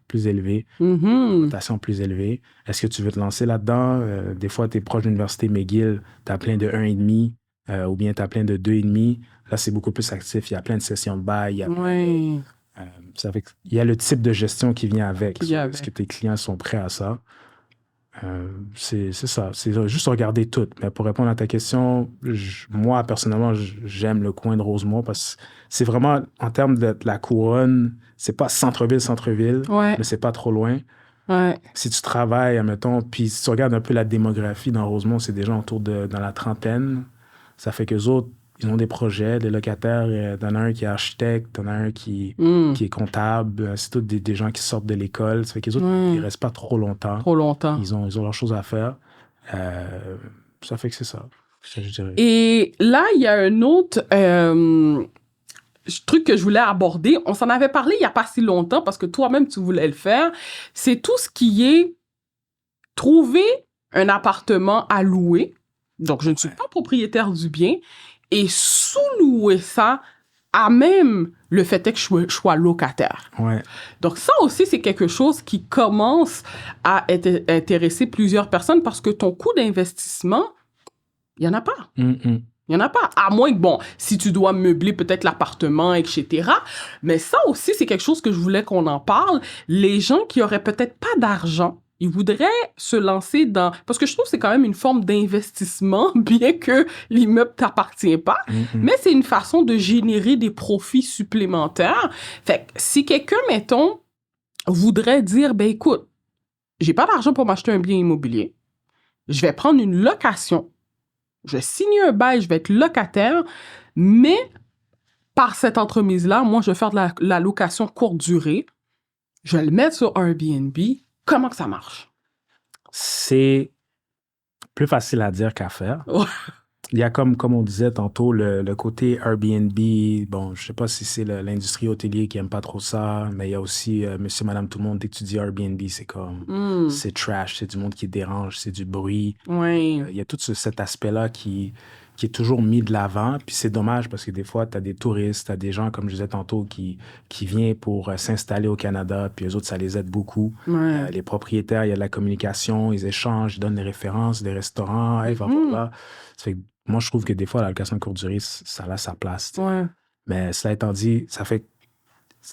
Rotation plus élevée. Est-ce que tu veux te lancer là-dedans? Des fois, tu es proche de l'université McGill, tu as plein de 1,5 ou bien tu as plein de 2,5. Là, c'est beaucoup plus actif. Il y a plein de sessions de bail. Ça fait qu'il y a le type de gestion qui vient avec. Est-ce que tes clients sont prêts à ça? C'est ça. C'est juste regarder tout. Mais pour répondre à ta question, moi, personnellement, j'aime le coin de Rosemont parce que c'est vraiment, en termes de la couronne, c'est pas centre-ville, mais c'est pas trop loin. Si tu travailles, admettons, puis si tu regardes un peu la démographie dans Rosemont, c'est des gens autour dans la trentaine. Ça fait qu'eux autres, ils ont des projets, des locataires. T'en as un qui est architecte, t'en as un qui est comptable. C'est tous des gens qui sortent de l'école. Ça fait qu'ils autres, ils restent pas trop longtemps. Ils ont leurs choses à faire. Ça fait que c'est ça, je dirais. Et là, il y a un autre truc que je voulais aborder. On s'en avait parlé il y a pas si longtemps parce que toi-même, tu voulais le faire. C'est tout ce qui est trouver un appartement à louer. Donc, je ne suis pas propriétaire du bien. Et sous-louer ça à même le fait que je sois locataire. Donc, ça aussi, c'est quelque chose qui commence à intéresser plusieurs personnes parce que ton coût d'investissement, il n'y en a pas. Il n'y en a pas. À moins que, bon, si tu dois meubler peut-être l'appartement, etc. Mais ça aussi, c'est quelque chose que je voulais qu'on en parle. Les gens qui auraient peut-être pas d'argent, ils voudraient se lancer dans... Parce que je trouve que c'est quand même une forme d'investissement, bien que l'immeuble t'appartient pas. Mais c'est une façon de générer des profits supplémentaires. Fait que si quelqu'un, mettons, voudrait dire, ben écoute, j'ai pas d'argent pour m'acheter un bien immobilier, je vais prendre une location, je vais signer un bail, je vais être locataire, mais par cette entremise-là, moi, je vais faire de la location courte durée, je vais le mettre sur Airbnb. Comment que ça marche? C'est plus facile à dire qu'à faire. Ouais. Il y a comme on disait tantôt, le côté Airbnb. Bon, je sais pas si c'est l'industrie hôtelière qui aime pas trop ça, mais il y a aussi monsieur, madame, tout le monde. Dès que tu dis Airbnb, c'est comme, c'est trash, c'est du monde qui dérange, c'est du bruit. Oui. Il y a tout cet aspect-là qui est toujours mis de l'avant. Puis c'est dommage parce que des fois, tu as des touristes, tu as des gens, comme je disais tantôt, qui viennent pour s'installer au Canada, puis eux autres, ça les aide beaucoup. Ouais. Les propriétaires, il y a de la communication, ils échangent, ils donnent des références, des restaurants, hey, va voir là. Ça fait que moi, je trouve que des fois, la location courte durée, ça a sa place. Ouais. Mais cela étant dit, ça fait que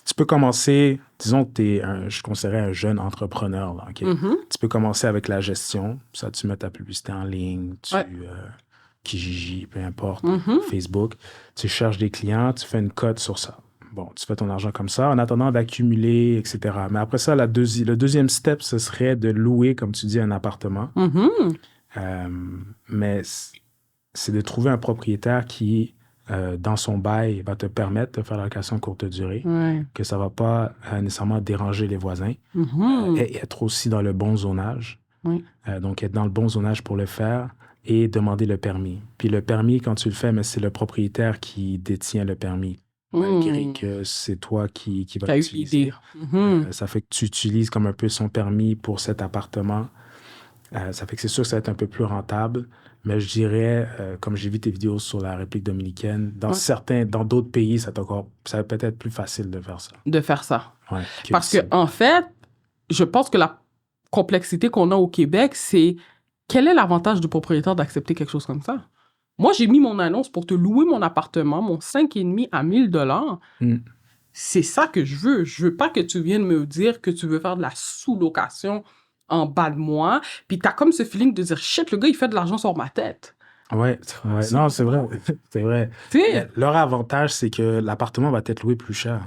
tu peux commencer, disons que je considérais un jeune entrepreneur. Là, okay? Tu peux commencer avec la gestion. Ça, tu mets ta publicité en ligne, Kijiji, peu importe, Facebook. Tu cherches des clients, tu fais une cote sur ça. Bon, tu fais ton argent comme ça en attendant d'accumuler, etc. Mais après ça, le deuxième step, ce serait de louer, comme tu dis, un appartement. Mais c'est de trouver un propriétaire qui, dans son bail, va te permettre de faire la location courte durée, que ça ne va pas nécessairement déranger les voisins, et être aussi dans le bon zonage. Donc, être dans le bon zonage pour le faire et demander le permis. Puis le permis, quand tu le fais, mais c'est le propriétaire qui détient le permis, malgré que c'est toi qui vas l'utiliser. Ça fait que tu utilises comme un peu son permis pour cet appartement. Ça fait que c'est sûr que ça va être un peu plus rentable, mais je dirais, comme j'ai vu tes vidéos sur la République dominicaine, dans d'autres pays, ça va peut-être être plus facile de faire ça. De faire ça. Ouais, Parce que, en fait, je pense que la complexité qu'on a au Québec, c'est quel est l'avantage du propriétaire d'accepter quelque chose comme ça? Moi, j'ai mis mon annonce pour te louer mon appartement, mon 5,5 à 1 000 $. C'est ça que je veux. Je veux pas que tu viennes me dire que tu veux faire de la sous-location en bas de moi, puis t'as comme ce feeling de dire « Shit, le gars, il fait de l'argent sur ma tête. » Ouais. Non, c'est vrai. C'est vrai. Leur avantage, c'est que l'appartement va être loué plus cher.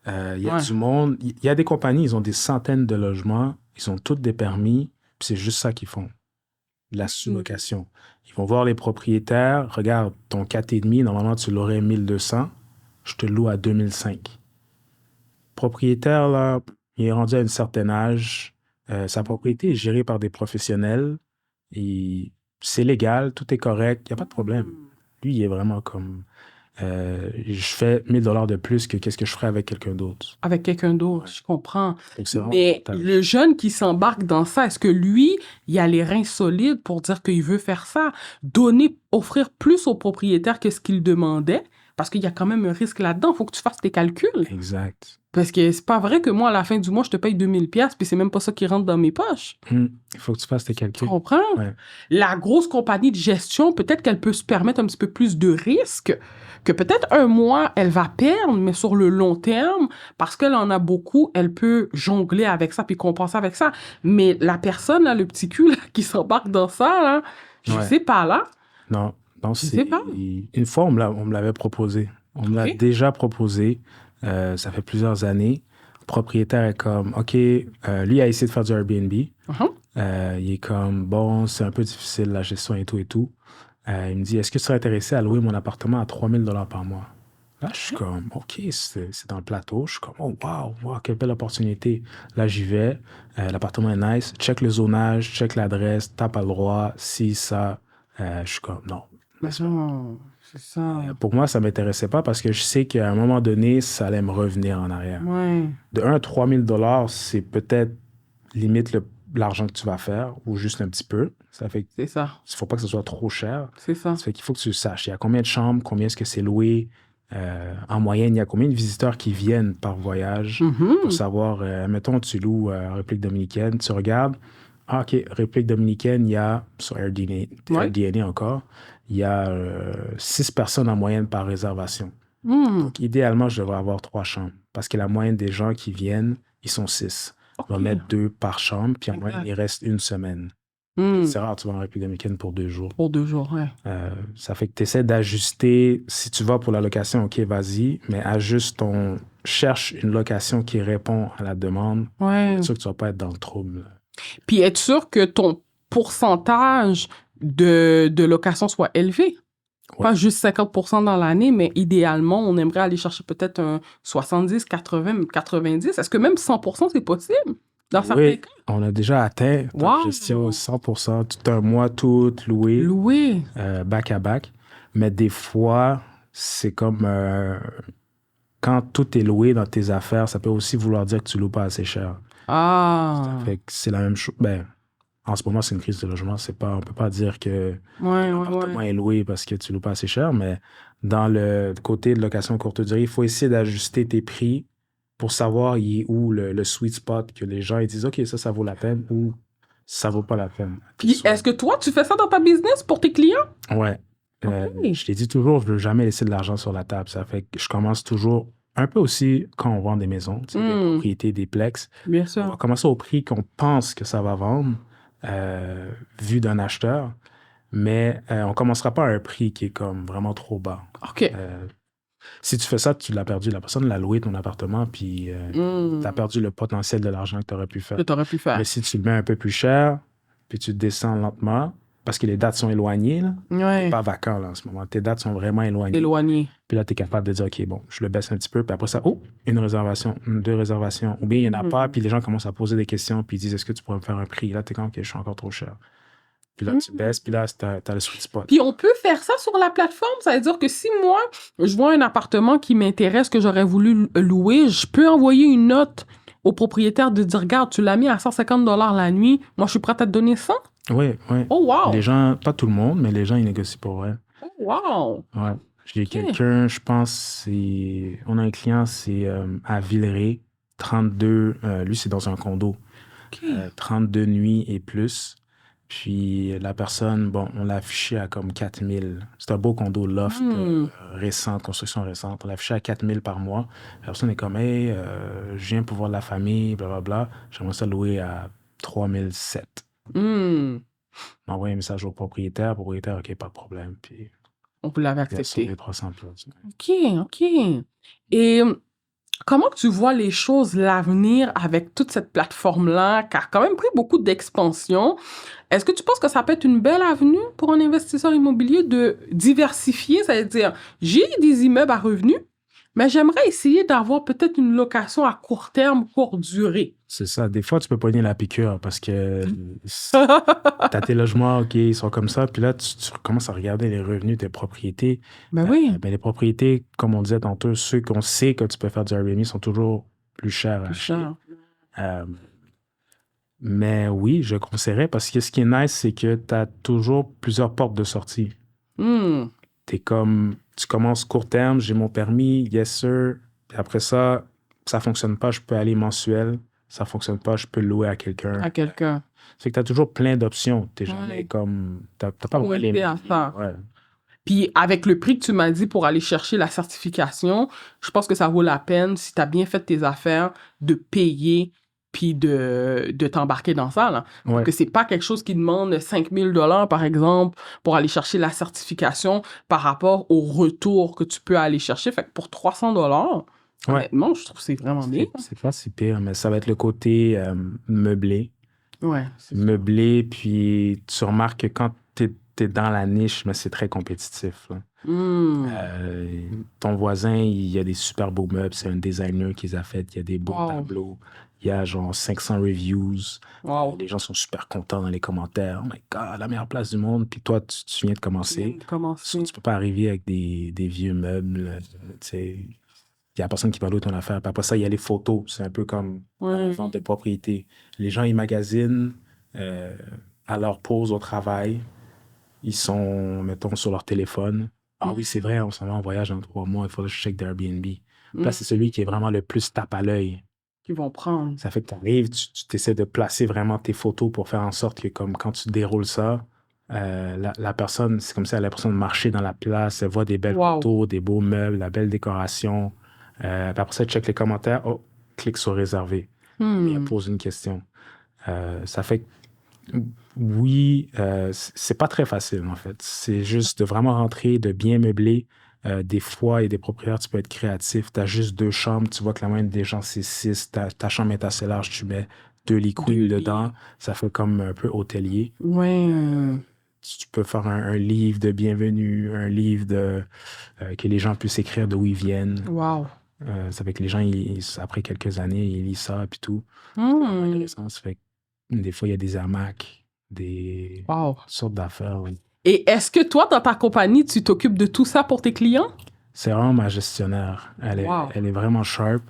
Il y a du monde. Il y a des compagnies, ils ont des centaines de logements, ils ont tous des permis, puis c'est juste ça qu'ils font. De la sous-location. Ils vont voir les propriétaires. Regarde, ton 4,5, normalement, tu l'aurais 1200. Je te loue à 2005. Propriétaire, là, il est rendu à un certain âge. Sa propriété est gérée par des professionnels. Et c'est légal, tout est correct, il n'y a pas de problème. Lui, il est vraiment comme... je fais 1 000 $ de plus que qu'est-ce que je ferais avec quelqu'un d'autre. Avec quelqu'un d'autre, je comprends. Mais le jeune qui s'embarque dans ça, est-ce que lui, il a les reins solides pour dire qu'il veut faire ça? Offrir plus au propriétaire que ce qu'il demandait? Parce qu'il y a quand même un risque là-dedans. Il faut que tu fasses tes calculs. Exact. Parce que c'est pas vrai que moi, à la fin du mois, je te paye 2 000 $, puis c'est même pas ça qui rentre dans mes poches. Il faut que tu fasses tes calculs. Tu comprends? Ouais. La grosse compagnie de gestion, peut-être qu'elle peut se permettre un petit peu plus de risques, que peut-être un mois, elle va perdre, mais sur le long terme, parce qu'elle en a beaucoup, elle peut jongler avec ça puis compenser avec ça. Mais la personne, là, le petit cul là, qui s'embarque dans ça, là, je sais pas, là. Non, je sais pas. Une fois, on me l'avait proposé. On me l'a déjà proposé. Ça fait plusieurs années. Le propriétaire est comme, OK, lui a essayé de faire du Airbnb. Il est comme, bon, c'est un peu difficile, la gestion et tout et tout. Il me dit, est-ce que tu serais intéressé à louer mon appartement à 3 000 $ par mois? Là, je suis comme, OK, c'est dans le plateau. Je suis comme, oh, wow, quelle belle opportunité. Là, j'y vais. L'appartement est nice. Check le zonage, check l'adresse, t'as pas le droit, si, ça. Je suis comme, non. Non, c'est ça. Pour moi, ça ne m'intéressait pas parce que je sais qu'à un moment donné, ça allait me revenir en arrière. De 1 à 3 000 $, c'est peut-être limite l'argent que tu vas faire ou juste un petit peu. Ça fait c'est ça. Il ne faut pas que ce soit trop cher. C'est ça. Ça fait qu'il faut que tu saches. Il y a combien de chambres, combien est-ce que c'est loué. En moyenne, il y a combien de visiteurs qui viennent par voyage pour savoir, mettons, tu loues en République dominicaine, tu regardes, Ah, OK. République dominicaine, il y a, sur Ouais. AirDNA encore, il y a 6 personnes en moyenne par réservation. Hmm. Donc, idéalement, je devrais avoir 3 chambres parce que la moyenne des gens qui viennent, ils sont 6. On va OK. mettre 2 par chambre, puis en moyenne, Exact. il reste une semaine. Hmm. C'est rare, tu vas en République dominicaine pour 2 jours. Pour 2 jours, ouais. Ça fait que tu essaies d'ajuster. Si tu vas pour la location, OK, vas-y, mais cherche une location qui répond à la demande. Ouais. C'est sûr que tu vas pas être dans le trouble. Puis être sûr que ton pourcentage de location soit élevé. Ouais. Pas juste 50% dans l'année, mais idéalement, on aimerait aller chercher peut-être un 70, 80, même 90. Est-ce que même 100% c'est possible dans certains Oui, cas? on a déjà atteint ta Wow! gestion 100%, tout un mois, tout loué, Loué. back à back. Mais des fois, c'est comme quand tout est loué dans tes affaires, ça peut aussi vouloir dire que tu loues pas assez cher. Ah. Fait que c'est la même chose. Ben, en ce moment, c'est une crise de logement. On peut pas dire que Ouais, l'appartement est loué parce que tu loues pas assez cher, mais dans le côté de location courte durée, il faut essayer d'ajuster tes prix pour savoir il est où le sweet spot que les gens ils disent OK, ça vaut la peine ou ça vaut pas la peine. Puis est-ce que toi, tu fais ça dans ta business pour tes clients? Ouais. Ok. Je t'ai dit toujours, je veux jamais laisser de l'argent sur la table. Ça fait que je commence toujours un peu aussi quand on vend des maisons, tu sais, des propriétés, des plex. Bien On sûr. va commencer au prix qu'on pense que ça va vendre, vu d'un acheteur, mais on commencera pas à un prix qui est comme vraiment trop bas. OK. Si tu fais ça, tu l'as perdu. La personne l'a loué ton appartement, puis tu as perdu le potentiel de l'argent que tu aurais pu faire. Que tu aurais pu faire. Mais si tu le mets un peu plus cher, puis tu descends lentement, parce que les dates sont éloignées, là, Ouais. t'es pas vacant là, en ce moment. Tes dates sont vraiment éloignées. Éloigné. Puis là, tu es capable de dire, OK, bon, je le baisse un petit peu, puis après ça, oh, une réservation, 2 réservations. Ou bien il n'y en a pas, puis les gens commencent à poser des questions, puis ils disent, est-ce que tu pourrais me faire un prix? Là, tu es comme, OK, je suis encore trop cher. Puis là, tu baisses, puis là, tu as le sweet spot. Puis on peut faire ça sur la plateforme. Ça veut dire que si moi, je vois un appartement qui m'intéresse, que j'aurais voulu louer, je peux envoyer une note au propriétaire de dire, regarde, tu l'as mis à 150 $ la nuit. Moi, je suis prête à te donner 100. Oui, oui. Oh, wow! Les gens, pas tout le monde, mais les gens, ils négocient pour vrai. Oh, wow! Ouais. J'ai quelqu'un, je pense, on a un client, c'est à Villeray, 32, lui, c'est dans un condo, OK. 32 nuits et plus. Puis la personne, bon, on l'a affiché à comme 4000. C'est un beau condo loft récent, construction récente. On l'a affiché à 4000 par mois. La personne est comme, hey, je viens pour voir la famille, blablabla. J'aimerais ça louer à 3007. Hmm. On envoie un message au propriétaire, OK, pas de problème. Puis On peut l'avait il a accepté. sauvé 300 plus. OK, OK. Et comment que tu vois les choses, l'avenir avec toute cette plateforme-là qui a quand même pris beaucoup d'expansion? Est-ce que tu penses que ça peut être une belle avenue pour un investisseur immobilier de diversifier, c'est-à-dire, j'ai des immeubles à revenus, mais j'aimerais essayer d'avoir peut-être une location à court terme, courte durée. C'est ça. Des fois, tu peux pogner la piqûre parce que t'as tes logements, OK, ils sont comme ça. Puis là, tu commences à regarder les revenus des propriétés. Ben oui. Ben, les propriétés, comme on disait tantôt, ceux qu'on sait que tu peux faire du Airbnb sont toujours plus chers. Plus cher. Mais oui, je conseillerais parce que ce qui est nice, c'est que tu as toujours plusieurs portes de sortie. T'es comme, tu commences court terme, j'ai mon permis, yes sir. Puis après ça fonctionne pas, je peux aller mensuel. Ça fonctionne pas, je peux le louer à quelqu'un. À quelqu'un. C'est que tu as toujours plein d'options. T'es jamais comme, t'as pas vraiment les à ça. Ouais. Puis avec le prix que tu m'as dit pour aller chercher la certification, je pense que ça vaut la peine, si tu as bien fait tes affaires, de payer puis de t'embarquer dans ça, là. Ouais. Parce que c'est pas quelque chose qui demande 5000 $ par exemple, pour aller chercher la certification par rapport au retour que tu peux aller chercher. Fait que pour 300 $, honnêtement, je trouve que c'est vraiment bien. C'est pas si pire, mais ça va être le côté meublé. Ouais. Meublé, puis tu remarques que quand t'es dans la niche, mais c'est très compétitif, là. Ton voisin, il y a des super beaux meubles, c'est un designer qui les a fait, il y a des beaux tableaux, il y a genre 500 reviews, les gens sont super contents dans les commentaires, oh my god, la meilleure place du monde, puis toi, tu viens de commencer. Tu peux pas arriver avec des vieux meubles, tu sais, il y a personne qui va louer ton affaire, puis après ça, il y a les photos, c'est un peu comme la vente de propriété. Les gens, ils magasinent à leur pause au travail, ils sont, mettons, sur leur téléphone. Ah oui, c'est vrai, on s'en va en voyage dans 3 mois, il faut que je check d'Airbnb. Là, c'est celui qui est vraiment le plus tape à l'œil Qu'ils vont prendre. Ça fait que tu arrives, tu essaies de placer vraiment tes photos pour faire en sorte que, comme quand tu déroules ça, la personne, c'est comme ça, elle a l'impression de marcher dans la place, elle voit des belles photos, des beaux meubles, la belle décoration. Puis après ça, elle check les commentaires, clique sur réserver. Et elle pose une question. Ça fait que, oui, c'est pas très facile, en fait. C'est juste de vraiment rentrer, de bien meubler. Des fois, il y a des propriétaires, tu peux être créatif. Tu as juste 2 chambres, tu vois que la moyenne des gens, c'est 6. Ta chambre est assez large, tu mets 2 lits queen dedans. Ça fait comme un peu hôtelier. Ouais. Tu peux faire un livre de bienvenue, un livre que les gens puissent écrire d'où ils viennent. Wow. Ça fait que les gens, après quelques années, ils lisent ça et tout. C'est intéressant. Ça fait que des fois, il y a des hamacs, des sortes d'affaires. Oui. Et est-ce que toi, dans ta compagnie, tu t'occupes de tout ça pour tes clients? C'est vraiment ma gestionnaire. Elle est vraiment sharp.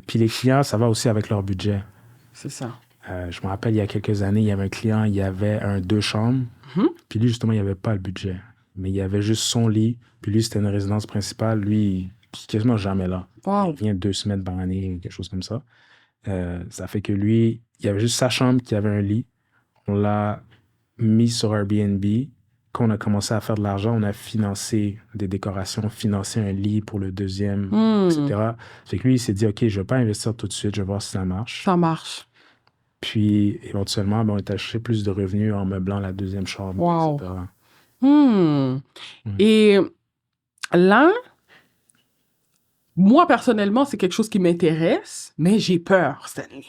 Puis les clients, ça va aussi avec leur budget. C'est ça. Je me rappelle, il y a quelques années, il y avait un client, il y avait un 2 chambres. Puis lui, justement, il n'y avait pas le budget. Mais il y avait juste son lit. Puis lui, c'était une résidence principale. Lui, il est quasiment jamais là. Il vient 2 semaines par année, quelque chose comme ça. Ça fait que lui, il y avait juste sa chambre qui avait un lit. On l'a mis sur Airbnb. Quand on a commencé à faire de l'argent, on a financé des décorations, financé un lit pour le deuxième, etc. Ça fait que lui, il s'est dit, OK, je ne vais pas investir tout de suite, je vais voir si ça marche. Ça marche. Puis, éventuellement, on est acheté plus de revenus en meublant la deuxième chambre, etc. Et là, moi, personnellement, c'est quelque chose qui m'intéresse, mais j'ai peur, Stanley.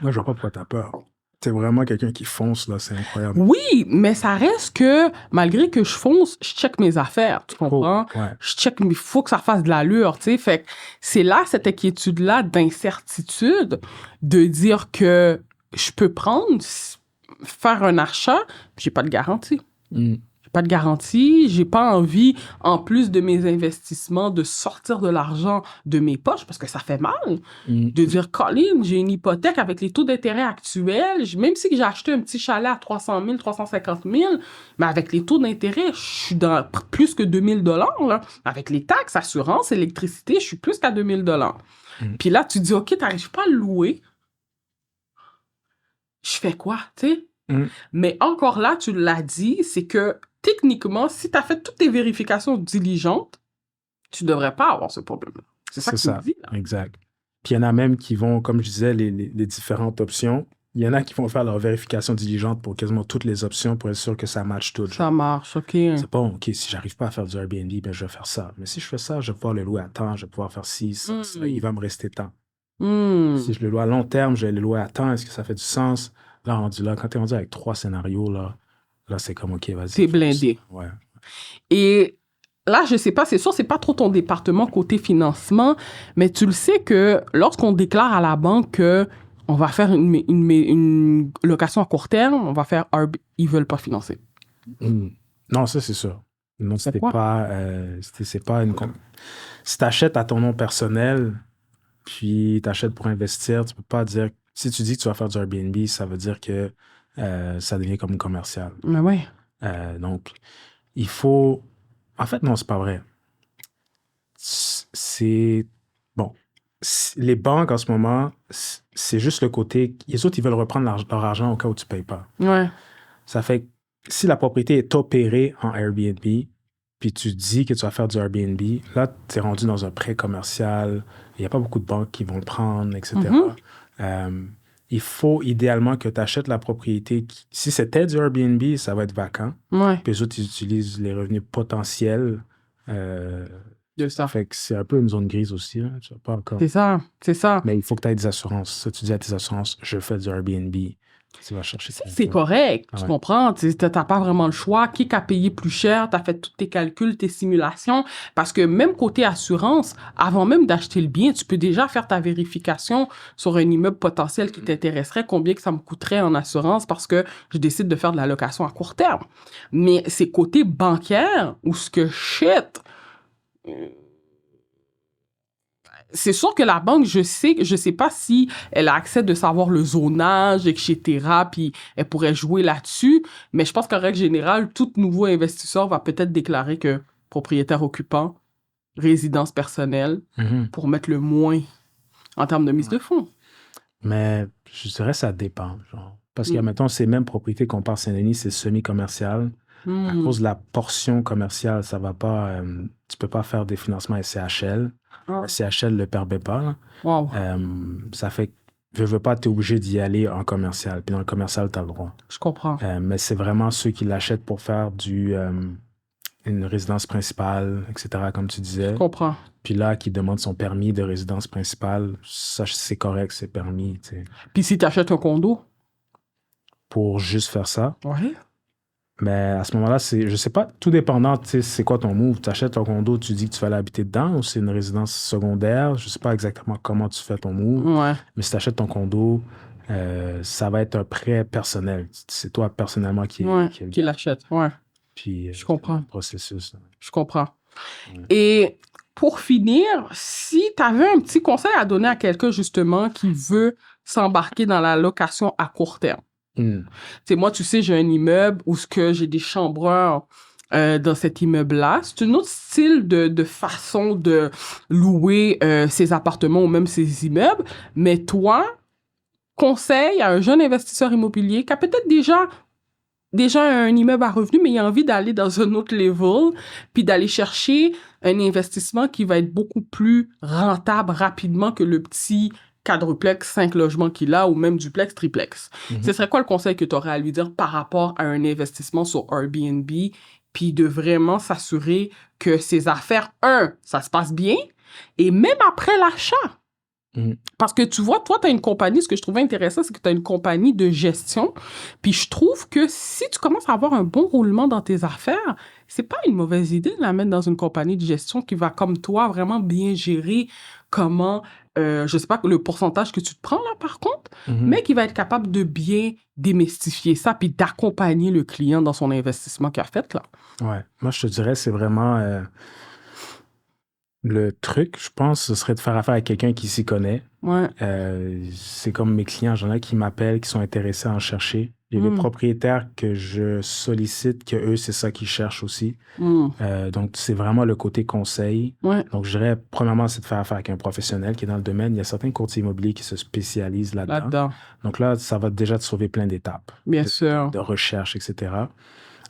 Moi, je vois pas pourquoi tu as peur. T'es vraiment quelqu'un qui fonce, là, c'est incroyable. Oui, mais ça reste que, malgré que je fonce, je check mes affaires, tu comprends? Je check, mais il faut que ça fasse de l'allure, tu sais. Fait que c'est là, cette inquiétude-là d'incertitude, de dire que je peux faire un achat, j'ai pas de garantie. J'ai pas de garantie, j'ai pas envie, en plus de mes investissements, de sortir de l'argent de mes poches, parce que ça fait mal. De dire, Colin, j'ai une hypothèque avec les taux d'intérêt actuels, même si j'ai acheté un petit chalet à 300 000, 350 000, mais avec les taux d'intérêt, je suis dans plus que 2 000 $, là. Avec les taxes, assurance, électricité, je suis plus qu'à 2 000 $. Puis là, tu dis, OK, t'arrives pas à le louer. Je fais quoi, tu sais? Mais encore là, tu l'as dit, c'est que techniquement, si tu as fait toutes tes vérifications diligentes, tu devrais pas avoir ce problème-là. C'est ça que tu me dis, là. Exact. Puis il y en a même qui vont, comme je disais, les différentes options. Il y en a qui vont faire leur vérification diligente pour quasiment toutes les options pour être sûr que ça matche tout. Ça marche, OK. C'est bon, OK, si j'arrive pas à faire du Airbnb, ben je vais faire ça. Mais si je fais ça, je vais pouvoir le louer à temps, je vais pouvoir faire ci, ça, il va me rester temps. Si je le loue à long terme, je vais le louer à temps, est-ce que ça fait du sens? Là, quand t'es rendu avec 3 scénarios, là c'est comme, OK, vas-y. T'es blindé. Ouais. Et là, je sais pas, c'est sûr, c'est pas trop ton département côté financement, mais tu le sais que lorsqu'on déclare à la banque que on va faire une location à court terme, on va faire ils veulent pas financer. Non, ça, c'est sûr. Non, c'est pas une... Si t'achètes à ton nom personnel, puis t'achètes pour investir, tu peux pas dire... Si tu dis que tu vas faire du Airbnb, ça veut dire que ça devient comme commercial. Mais ouais. Donc, il faut... En fait, non, c'est pas vrai. C'est... Bon. Les banques, en ce moment, c'est juste le côté... Les autres, ils veulent reprendre leur argent au cas où tu payes pas. Ouais. Ça fait que si la propriété est opérée en Airbnb, puis tu dis que tu vas faire du Airbnb, là, tu es rendu dans un prêt commercial. Il n'y a pas beaucoup de banques qui vont le prendre, etc. Il faut idéalement que tu achètes la propriété. Si c'était du Airbnb, ça va être vacant. Ouais. Puis les autres, ils utilisent les revenus potentiels. Ça fait que c'est un peu une zone grise aussi. Hein. Tu vois, pas encore. C'est ça. Mais il faut que tu aies des assurances. Ça, tu dis à tes assurances, je fais du Airbnb. Tu vas chercher ça. C'est correct, tu comprends. Tu n'as pas vraiment le choix. Qui a payé plus cher? Tu as fait tous tes calculs, tes simulations. Parce que même côté assurance, avant même d'acheter le bien, tu peux déjà faire ta vérification sur un immeuble potentiel qui t'intéresserait, combien que ça me coûterait en assurance parce que je décide de faire de la location à court terme. Mais c'est côté bancaire où ce que shit... C'est sûr que la banque, je sais pas si elle a accès de savoir le zonage, etc., puis elle pourrait jouer là-dessus, mais je pense qu'en règle générale, tout nouveau investisseur va peut-être déclarer que propriétaire occupant, résidence personnelle, pour mettre le moins en termes de mise de fonds. Mais je dirais que ça dépend. Genre. Parce que, mettons, ces mêmes propriétés qu'on parle Saint-Denis, c'est semi-commercial. À cause de la portion commerciale, ça va pas... tu peux pas faire des financements SCHL. SCHL ne le permet pas. Là. Wow. Ça fait que, je veux pas, tu es obligé d'y aller en commercial. Puis dans le commercial, tu as le droit. Je comprends. Mais c'est vraiment ceux qui l'achètent pour faire une résidence principale, etc., comme tu disais. Je comprends. Puis là, qui demande son permis de résidence principale, ça, c'est correct, c'est permis. Tu sais. Puis si tu achètes un condo? Pour juste faire ça. Oui. Mais à ce moment-là, je sais pas, tout dépendant, tu sais, c'est quoi ton move. Tu achètes ton condo, tu dis que tu vas aller habiter dedans ou c'est une résidence secondaire. Je sais pas exactement comment tu fais ton move. Ouais. Mais si tu achètes ton condo, ça va être un prêt personnel. C'est toi personnellement qui l'achète. Ouais. Puis, je comprends. Le processus. Je comprends. Ouais. Et pour finir, si tu avais un petit conseil à donner à quelqu'un justement qui veut s'embarquer dans la location à court terme. C'est moi, tu sais, j'ai un immeuble où j'ai des chambreurs dans cet immeuble-là. C'est un autre style de façon de louer ces appartements ou même ces immeubles. Mais toi, conseil à un jeune investisseur immobilier qui a peut-être déjà un immeuble à revenu, mais il a envie d'aller dans un autre level, puis d'aller chercher un investissement qui va être beaucoup plus rentable rapidement que le petit quadruplex, 5 logements qu'il a, ou même duplex, triplex. Ce serait quoi le conseil que tu aurais à lui dire par rapport à un investissement sur Airbnb, puis de vraiment s'assurer que ses affaires, ça se passe bien, et même après l'achat? Parce que tu vois, toi, tu as une compagnie, ce que je trouvais intéressant, c'est que tu as une compagnie de gestion. Puis je trouve que si tu commences à avoir un bon roulement dans tes affaires, c'est pas une mauvaise idée de la mettre dans une compagnie de gestion qui va, comme toi, vraiment bien gérer comment, je sais pas le pourcentage que tu te prends là, par contre, mais qui va être capable de bien démystifier ça puis d'accompagner le client dans son investissement qu'il a fait, là. Ouais. Moi, je te dirais, c'est vraiment... Le truc, je pense, ce serait de faire affaire avec quelqu'un qui s'y connaît. Ouais. C'est comme mes clients, j'en ai qui m'appellent, qui sont intéressés à en chercher. Il y a des propriétaires que je sollicite, que eux, c'est ça qu'ils cherchent aussi. Donc, c'est vraiment le côté conseil. Ouais. Donc, je dirais, premièrement, c'est de faire affaire avec un professionnel qui est dans le domaine. Il y a certains courtiers immobiliers qui se spécialisent là-dedans. Donc là, ça va déjà te sauver plein d'étapes. Bien sûr. De recherche, etc.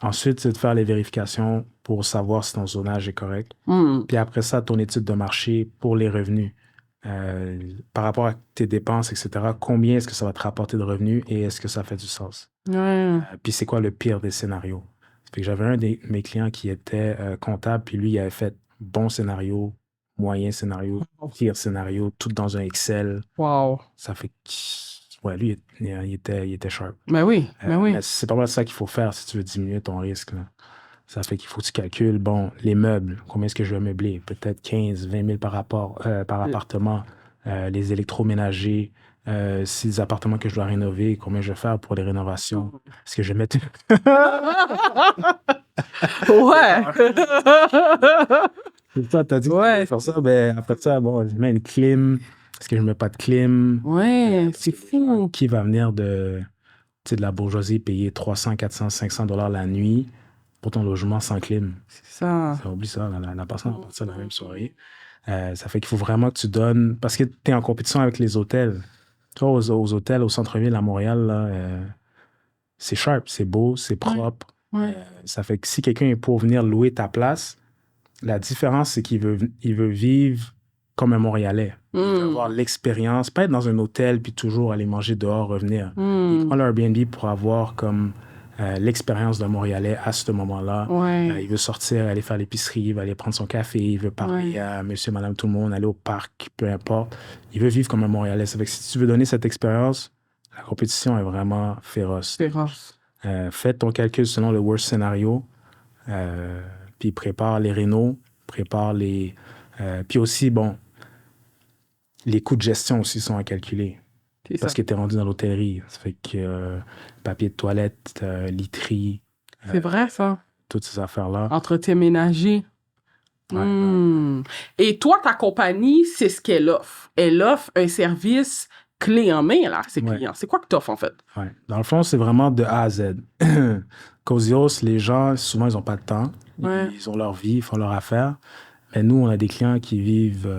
Ensuite, c'est de faire les vérifications pour savoir si ton zonage est correct. Puis après ça, ton étude de marché pour les revenus. Par rapport à tes dépenses, etc., combien est-ce que ça va te rapporter de revenus et est-ce que ça fait du sens? Puis c'est quoi le pire des scénarios? Fait que j'avais un de mes clients qui était comptable, puis lui, il avait fait bon scénario, moyen scénario, pire scénario, tout dans un Excel. Wow. Ça fait que... Ouais, lui, il était sharp. Ben oui, oui. Mais c'est pas mal ça qu'il faut faire si tu veux diminuer ton risque. Là. Ça fait qu'il faut que tu calcules, bon, les meubles, combien est-ce que je vais meubler? Peut-être 15, 20 000 par appartement. Les électroménagers, si les appartements que je dois rénover, combien je vais faire pour les rénovations? Est-ce que je vais mettre... Ouais! C'est ça, t'as dit que faire ça, ben après ça, bon, je mets une clim... Est-ce que je ne mets pas de clim? Ouais, c'est fou. Qui va venir de la bourgeoisie payer 300, 400, 500 $ la nuit pour ton logement sans clim? C'est ça. Oublie ça, la personne va partir la même soirée. Ça fait qu'il faut vraiment que tu donnes... Parce que tu es en compétition avec les hôtels. Tu vois, aux hôtels, au centre-ville à Montréal, là, c'est sharp, c'est beau, c'est propre. Ouais. Ça fait que si quelqu'un est pour venir louer ta place, la différence, c'est qu'il veut vivre comme un Montréalais. Il veut avoir l'expérience, pas être dans un hôtel puis toujours aller manger dehors, revenir. Il prend l'Airbnb pour avoir comme l'expérience d'un Montréalais à ce moment-là. Il veut sortir, aller faire l'épicerie, il va aller prendre son café, il veut parler à monsieur, madame, tout le monde, aller au parc, peu importe. Il veut vivre comme un Montréalais. Ça fait que si tu veux donner cette expérience, la compétition est vraiment féroce. Fais ton calcul selon le worst scénario, puis prépare les rénaux, prépare les... puis aussi, bon, les coûts de gestion aussi sont à calculer. Parce que tu es rendu dans l'hôtellerie. Ça fait que papier de toilette, literie. C'est vrai, ça. Toutes ces affaires-là. Entretien ménager. Et toi, ta compagnie, c'est ce qu'elle offre. Elle offre un service clé en main là, à ses clients. C'est quoi que tu offres, en fait? Dans le fond, c'est vraiment de A à Z. Cosios, les gens, souvent, ils n'ont pas de temps. Ils ont leur vie, ils font leur affaire. Mais nous, on a des clients qui vivent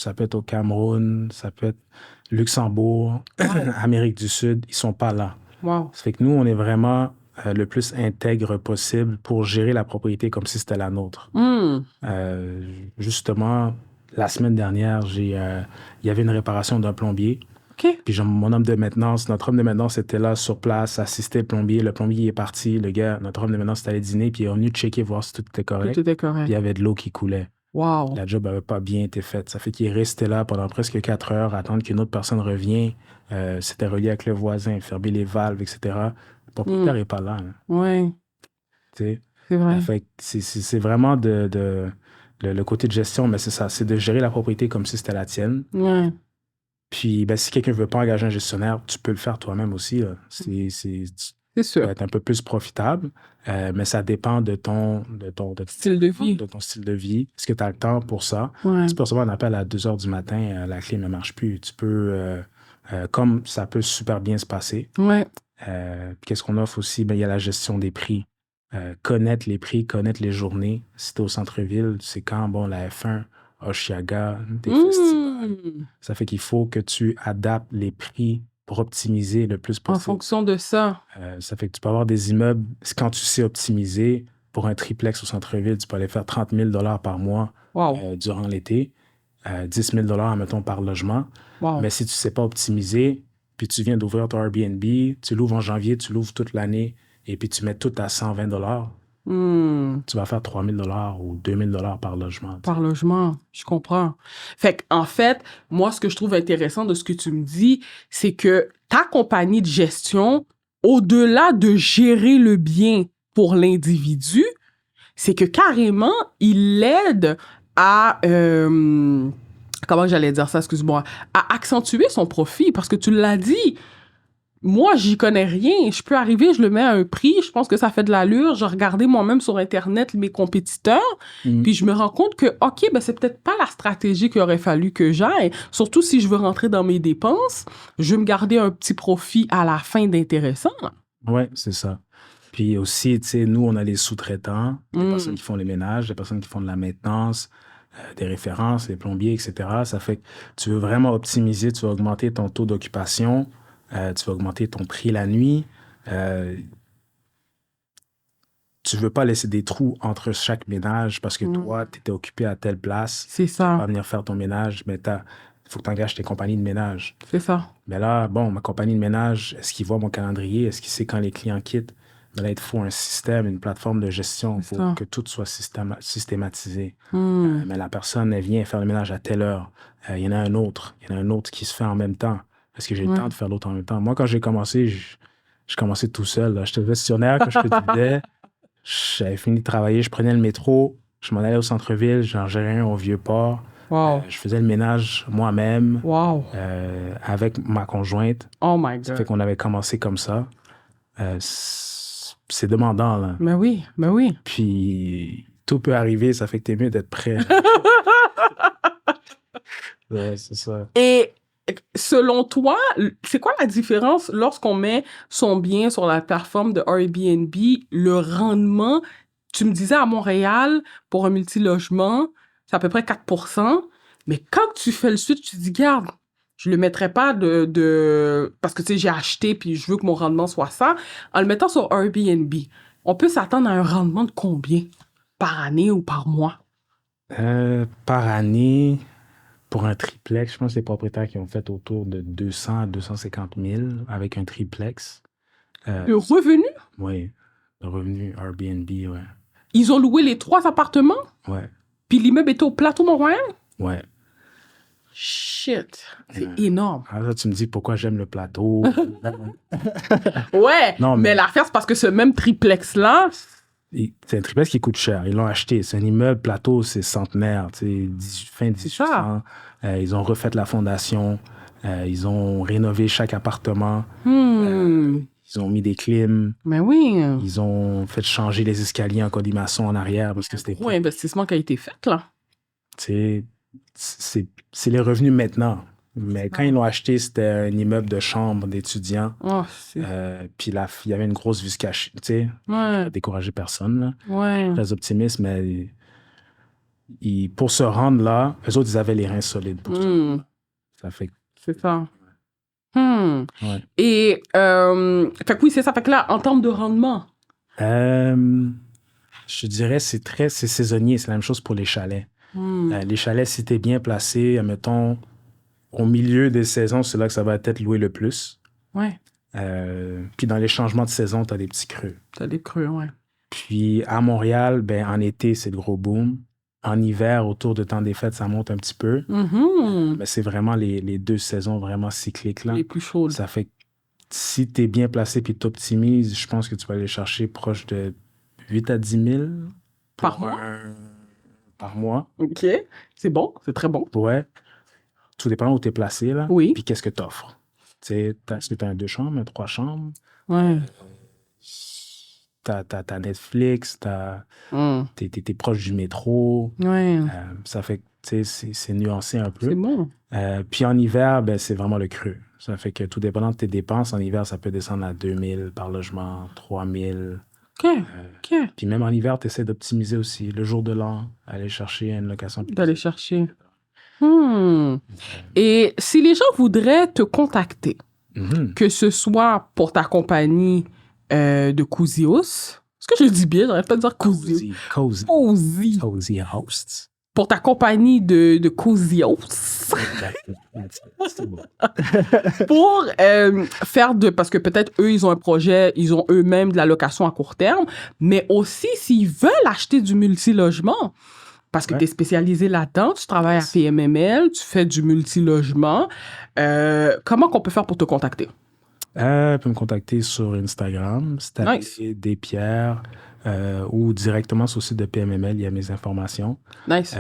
ça peut être au Cameroun, ça peut être Luxembourg, Amérique du Sud, ils sont pas là. Wow. Ça fait que nous, on est vraiment le plus intègre possible pour gérer la propriété comme si c'était la nôtre. Justement, la semaine dernière, il y avait une réparation d'un plombier. OK. Puis mon homme de maintenance, notre homme de maintenance était là sur place, assistait le plombier. Le plombier est parti. Le gars, notre homme de maintenance, est allé dîner, puis il est revenu checker, voir si tout était correct. Tout était correct. Puis il y avait de l'eau qui coulait. Wow. La job n'avait pas bien été faite. Ça fait qu'il est resté là pendant presque 4 heures, à attendre qu'une autre personne revienne. C'était relié avec le voisin, fermer les valves, etc. Le propriétaire n'est pas là. Hein. Oui. C'est vrai. Fait que c'est vraiment le côté de gestion, mais c'est ça, c'est de gérer la propriété comme si c'était la tienne. Ouais. Puis, ben, si quelqu'un ne veut pas engager un gestionnaire, tu peux le faire toi-même aussi. Là. C'est Tu sûr. peux être un peu plus profitable, mais ça dépend de ton Style de vie. De ton style de vie. Est-ce que tu as le temps pour ça? Ouais. Tu peux recevoir un appel à 2 h du matin, la clé ne marche plus. Tu peux, comme ça peut super bien se passer. Ouais. Qu'est-ce qu'on offre aussi? Ben, il y a la gestion des prix. Connaître les prix, connaître les journées. Si tu es au centre-ville, c'est quand, bon, la F1, Oshiaga, des festivals. Ça fait qu'il faut que tu adaptes les prix pour optimiser le plus possible. En fonction de ça. Ça fait que tu peux avoir des immeubles, quand tu sais optimiser, pour un triplex au centre-ville, tu peux aller faire 30 000 $ par mois durant l'été, 10 000 $ mettons, par logement. Wow. Mais si tu ne sais pas optimiser, puis tu viens d'ouvrir ton Airbnb, tu l'ouvres en janvier, tu l'ouvres toute l'année, et puis tu mets tout à 120 $, tu vas faire 3 000 $ ou 2 000 $ par logement. Par logement, je comprends. Fait qu'en fait, moi, ce que je trouve intéressant de ce que tu me dis, c'est que ta compagnie de gestion, au-delà de gérer le bien pour l'individu, c'est que carrément, il l'aide à... comment j'allais dire ça, excuse-moi, à accentuer son profit, parce que tu l'as dit, moi, j'y connais rien. Je peux arriver, je le mets à un prix, je pense que ça fait de l'allure. J'ai regardé moi-même sur Internet mes compétiteurs, puis je me rends compte que, OK, ben c'est peut-être pas la stratégie qu'il aurait fallu que j'aille. Surtout si je veux rentrer dans mes dépenses, je vais me garder un petit profit à la fin d'intéressant. Oui, c'est ça. Puis aussi, tu sais, nous, on a les sous-traitants, des personnes qui font les ménages, des personnes qui font de la maintenance, des références, les plombiers, etc. Ça fait que tu veux vraiment optimiser, tu veux augmenter ton taux d'occupation, tu vas augmenter ton prix la nuit. Tu veux pas laisser des trous entre chaque ménage parce que toi, tu étais occupé à telle place. C'est ça. Tu vas venir faire ton ménage, mais il faut que tu engages tes compagnies de ménage. C'est ça. Mais là, bon, ma compagnie de ménage, est-ce qu'il voit mon calendrier? Est-ce qu'il sait quand les clients quittent? Mais là, il te faut un système, une plateforme de gestion pour que tout soit systématisé. Mais la personne, elle vient faire le ménage à telle heure. Il y en a un autre. Il y en a un autre qui se fait en même temps. Est-ce que j'ai le temps de faire l'autre en même temps? Moi, quand j'ai commencé, je commençais tout seul. Là. J'étais gestionnaire, quand je te disais. J'avais fini de travailler, je prenais le métro, je m'en allais au centre-ville, j'en gérais un au Vieux-Port. Wow. Je faisais le ménage moi-même avec ma conjointe. Oh my God. Ça fait qu'on avait commencé comme ça. C'est demandant, là. Mais oui. Puis tout peut arriver, ça fait que t'es mieux d'être prêt. Ouais, c'est ça. Et selon toi, c'est quoi la différence lorsqu'on met son bien sur la plateforme de Airbnb, le rendement? Tu me disais à Montréal, pour un multilogement, c'est à peu près 4%. Mais quand tu fais le switch, tu te dis, garde, je le mettrai pas parce que, tu sais, j'ai acheté puis je veux que mon rendement soit ça. En le mettant sur Airbnb, on peut s'attendre à un rendement de combien? Par année ou par mois? Par année... Pour un triplex, je pense que les propriétaires qui ont fait autour de 200 à 250 000 avec un triplex. Le revenu? Oui, le revenu Airbnb, ouais. Ils ont loué les 3 appartements? Ouais. Puis l'immeuble était au plateau Mont-Royal? Ouais. Shit, c'est énorme. Alors là, tu me dis pourquoi j'aime le plateau. Ouais, non, mais l'affaire, c'est parce que ce même triplex-là... C'est un triplex qui coûte cher. Ils l'ont acheté. C'est un immeuble plateau, c'est centenaire, fin 1800. Ils ont refait la fondation. Ils ont rénové chaque appartement. Ils ont mis des clims. Mais oui. Ils ont fait changer les escaliers en colimaçon en arrière parce que c'était... Gros investissement qui a été fait, là. C'est les revenus maintenant. Mais quand ils l'ont acheté, c'était un immeuble de chambre d'étudiants. Puis là, il y avait une grosse vue cachée, tu sais. Décourager personne, là. Ouais. Très optimiste, mais pour se rendre là, eux autres, ils avaient les reins solides pour ça. Ça fait... C'est ça. Ouais. Et, fait que oui, c'est ça. Fait que là, en termes de rendement... Je dirais c'est saisonnier. C'est la même chose pour les chalets. Les chalets, si t'es bien placé, mettons, au milieu des saisons, c'est là que ça va être loué le plus. Ouais. Puis dans les changements de saison, t'as des petits creux. T'as des creux, ouais. Puis à Montréal, ben en été, c'est le gros boom. En hiver, autour du temps des fêtes, ça monte un petit peu. Mais c'est vraiment les 2 saisons vraiment cycliques, là. Les plus chaudes. Ça fait que si t'es bien placé puis t'optimises, je pense que tu vas aller chercher proche de 8 à 10 000 par mois. Par mois. OK. C'est bon. C'est très bon. Ouais. Tout dépend où tu es placé, là. Oui. Puis qu'est-ce que tu offres. Est-ce que tu as un 2 chambres, un 3 chambres? Ouais. T'as Netflix, t'es proche du métro. Ouais. Ça fait que c'est nuancé un peu. C'est bon. Puis en hiver, ben, c'est vraiment le creux. Ça fait que tout dépendant de tes dépenses, en hiver, ça peut descendre à 2 000 par logement, 3 000. OK. Puis même en hiver, tu essaies d'optimiser aussi. Le jour de l'an, aller chercher une location. D'aller chercher. Et si les gens voudraient te contacter, que ce soit pour ta compagnie de Cozios, est-ce que je le dis bien? J'arrête pas de dire Cozios. Cozy Hosts. Pour ta compagnie de Cozios. Pour faire parce que peut-être eux, ils ont un projet, ils ont eux-mêmes de la location à court terme, mais aussi s'ils veulent acheter du multilogement, parce que tu es spécialisé là-dedans, tu travailles à PMML, tu fais du multilogement, comment qu'on peut faire pour te contacter? Tu peux me contacter sur Instagram, Stanley Despierres, ou directement sur le site de PMML, il y a mes informations. Nice.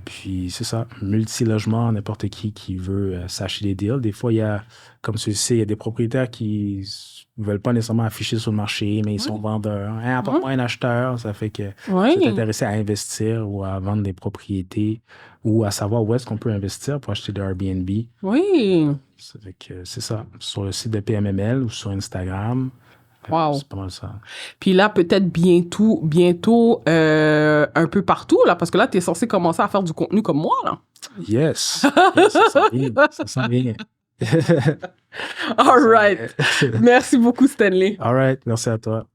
Puis c'est ça, multilogement, n'importe qui veut s'acheter des deals. Des fois, il y a, comme tu le sais, il y a des propriétaires qui ne veulent pas nécessairement afficher sur le marché, mais ils sont vendeurs. Apporte-moi un acheteur, ça fait que tu es intéressé à investir ou à vendre des propriétés ou à savoir où est-ce qu'on peut investir pour acheter de Airbnb. Oui. Ça fait que c'est ça, sur le site de PMML ou sur Instagram. Wow. C'est pas mal ça. Puis là, peut-être bientôt un peu partout, là, parce que là, tu es censé commencer à faire du contenu comme moi, là. Yes, ça sent bien. All right. Merci beaucoup, Stanley. All right, merci à toi.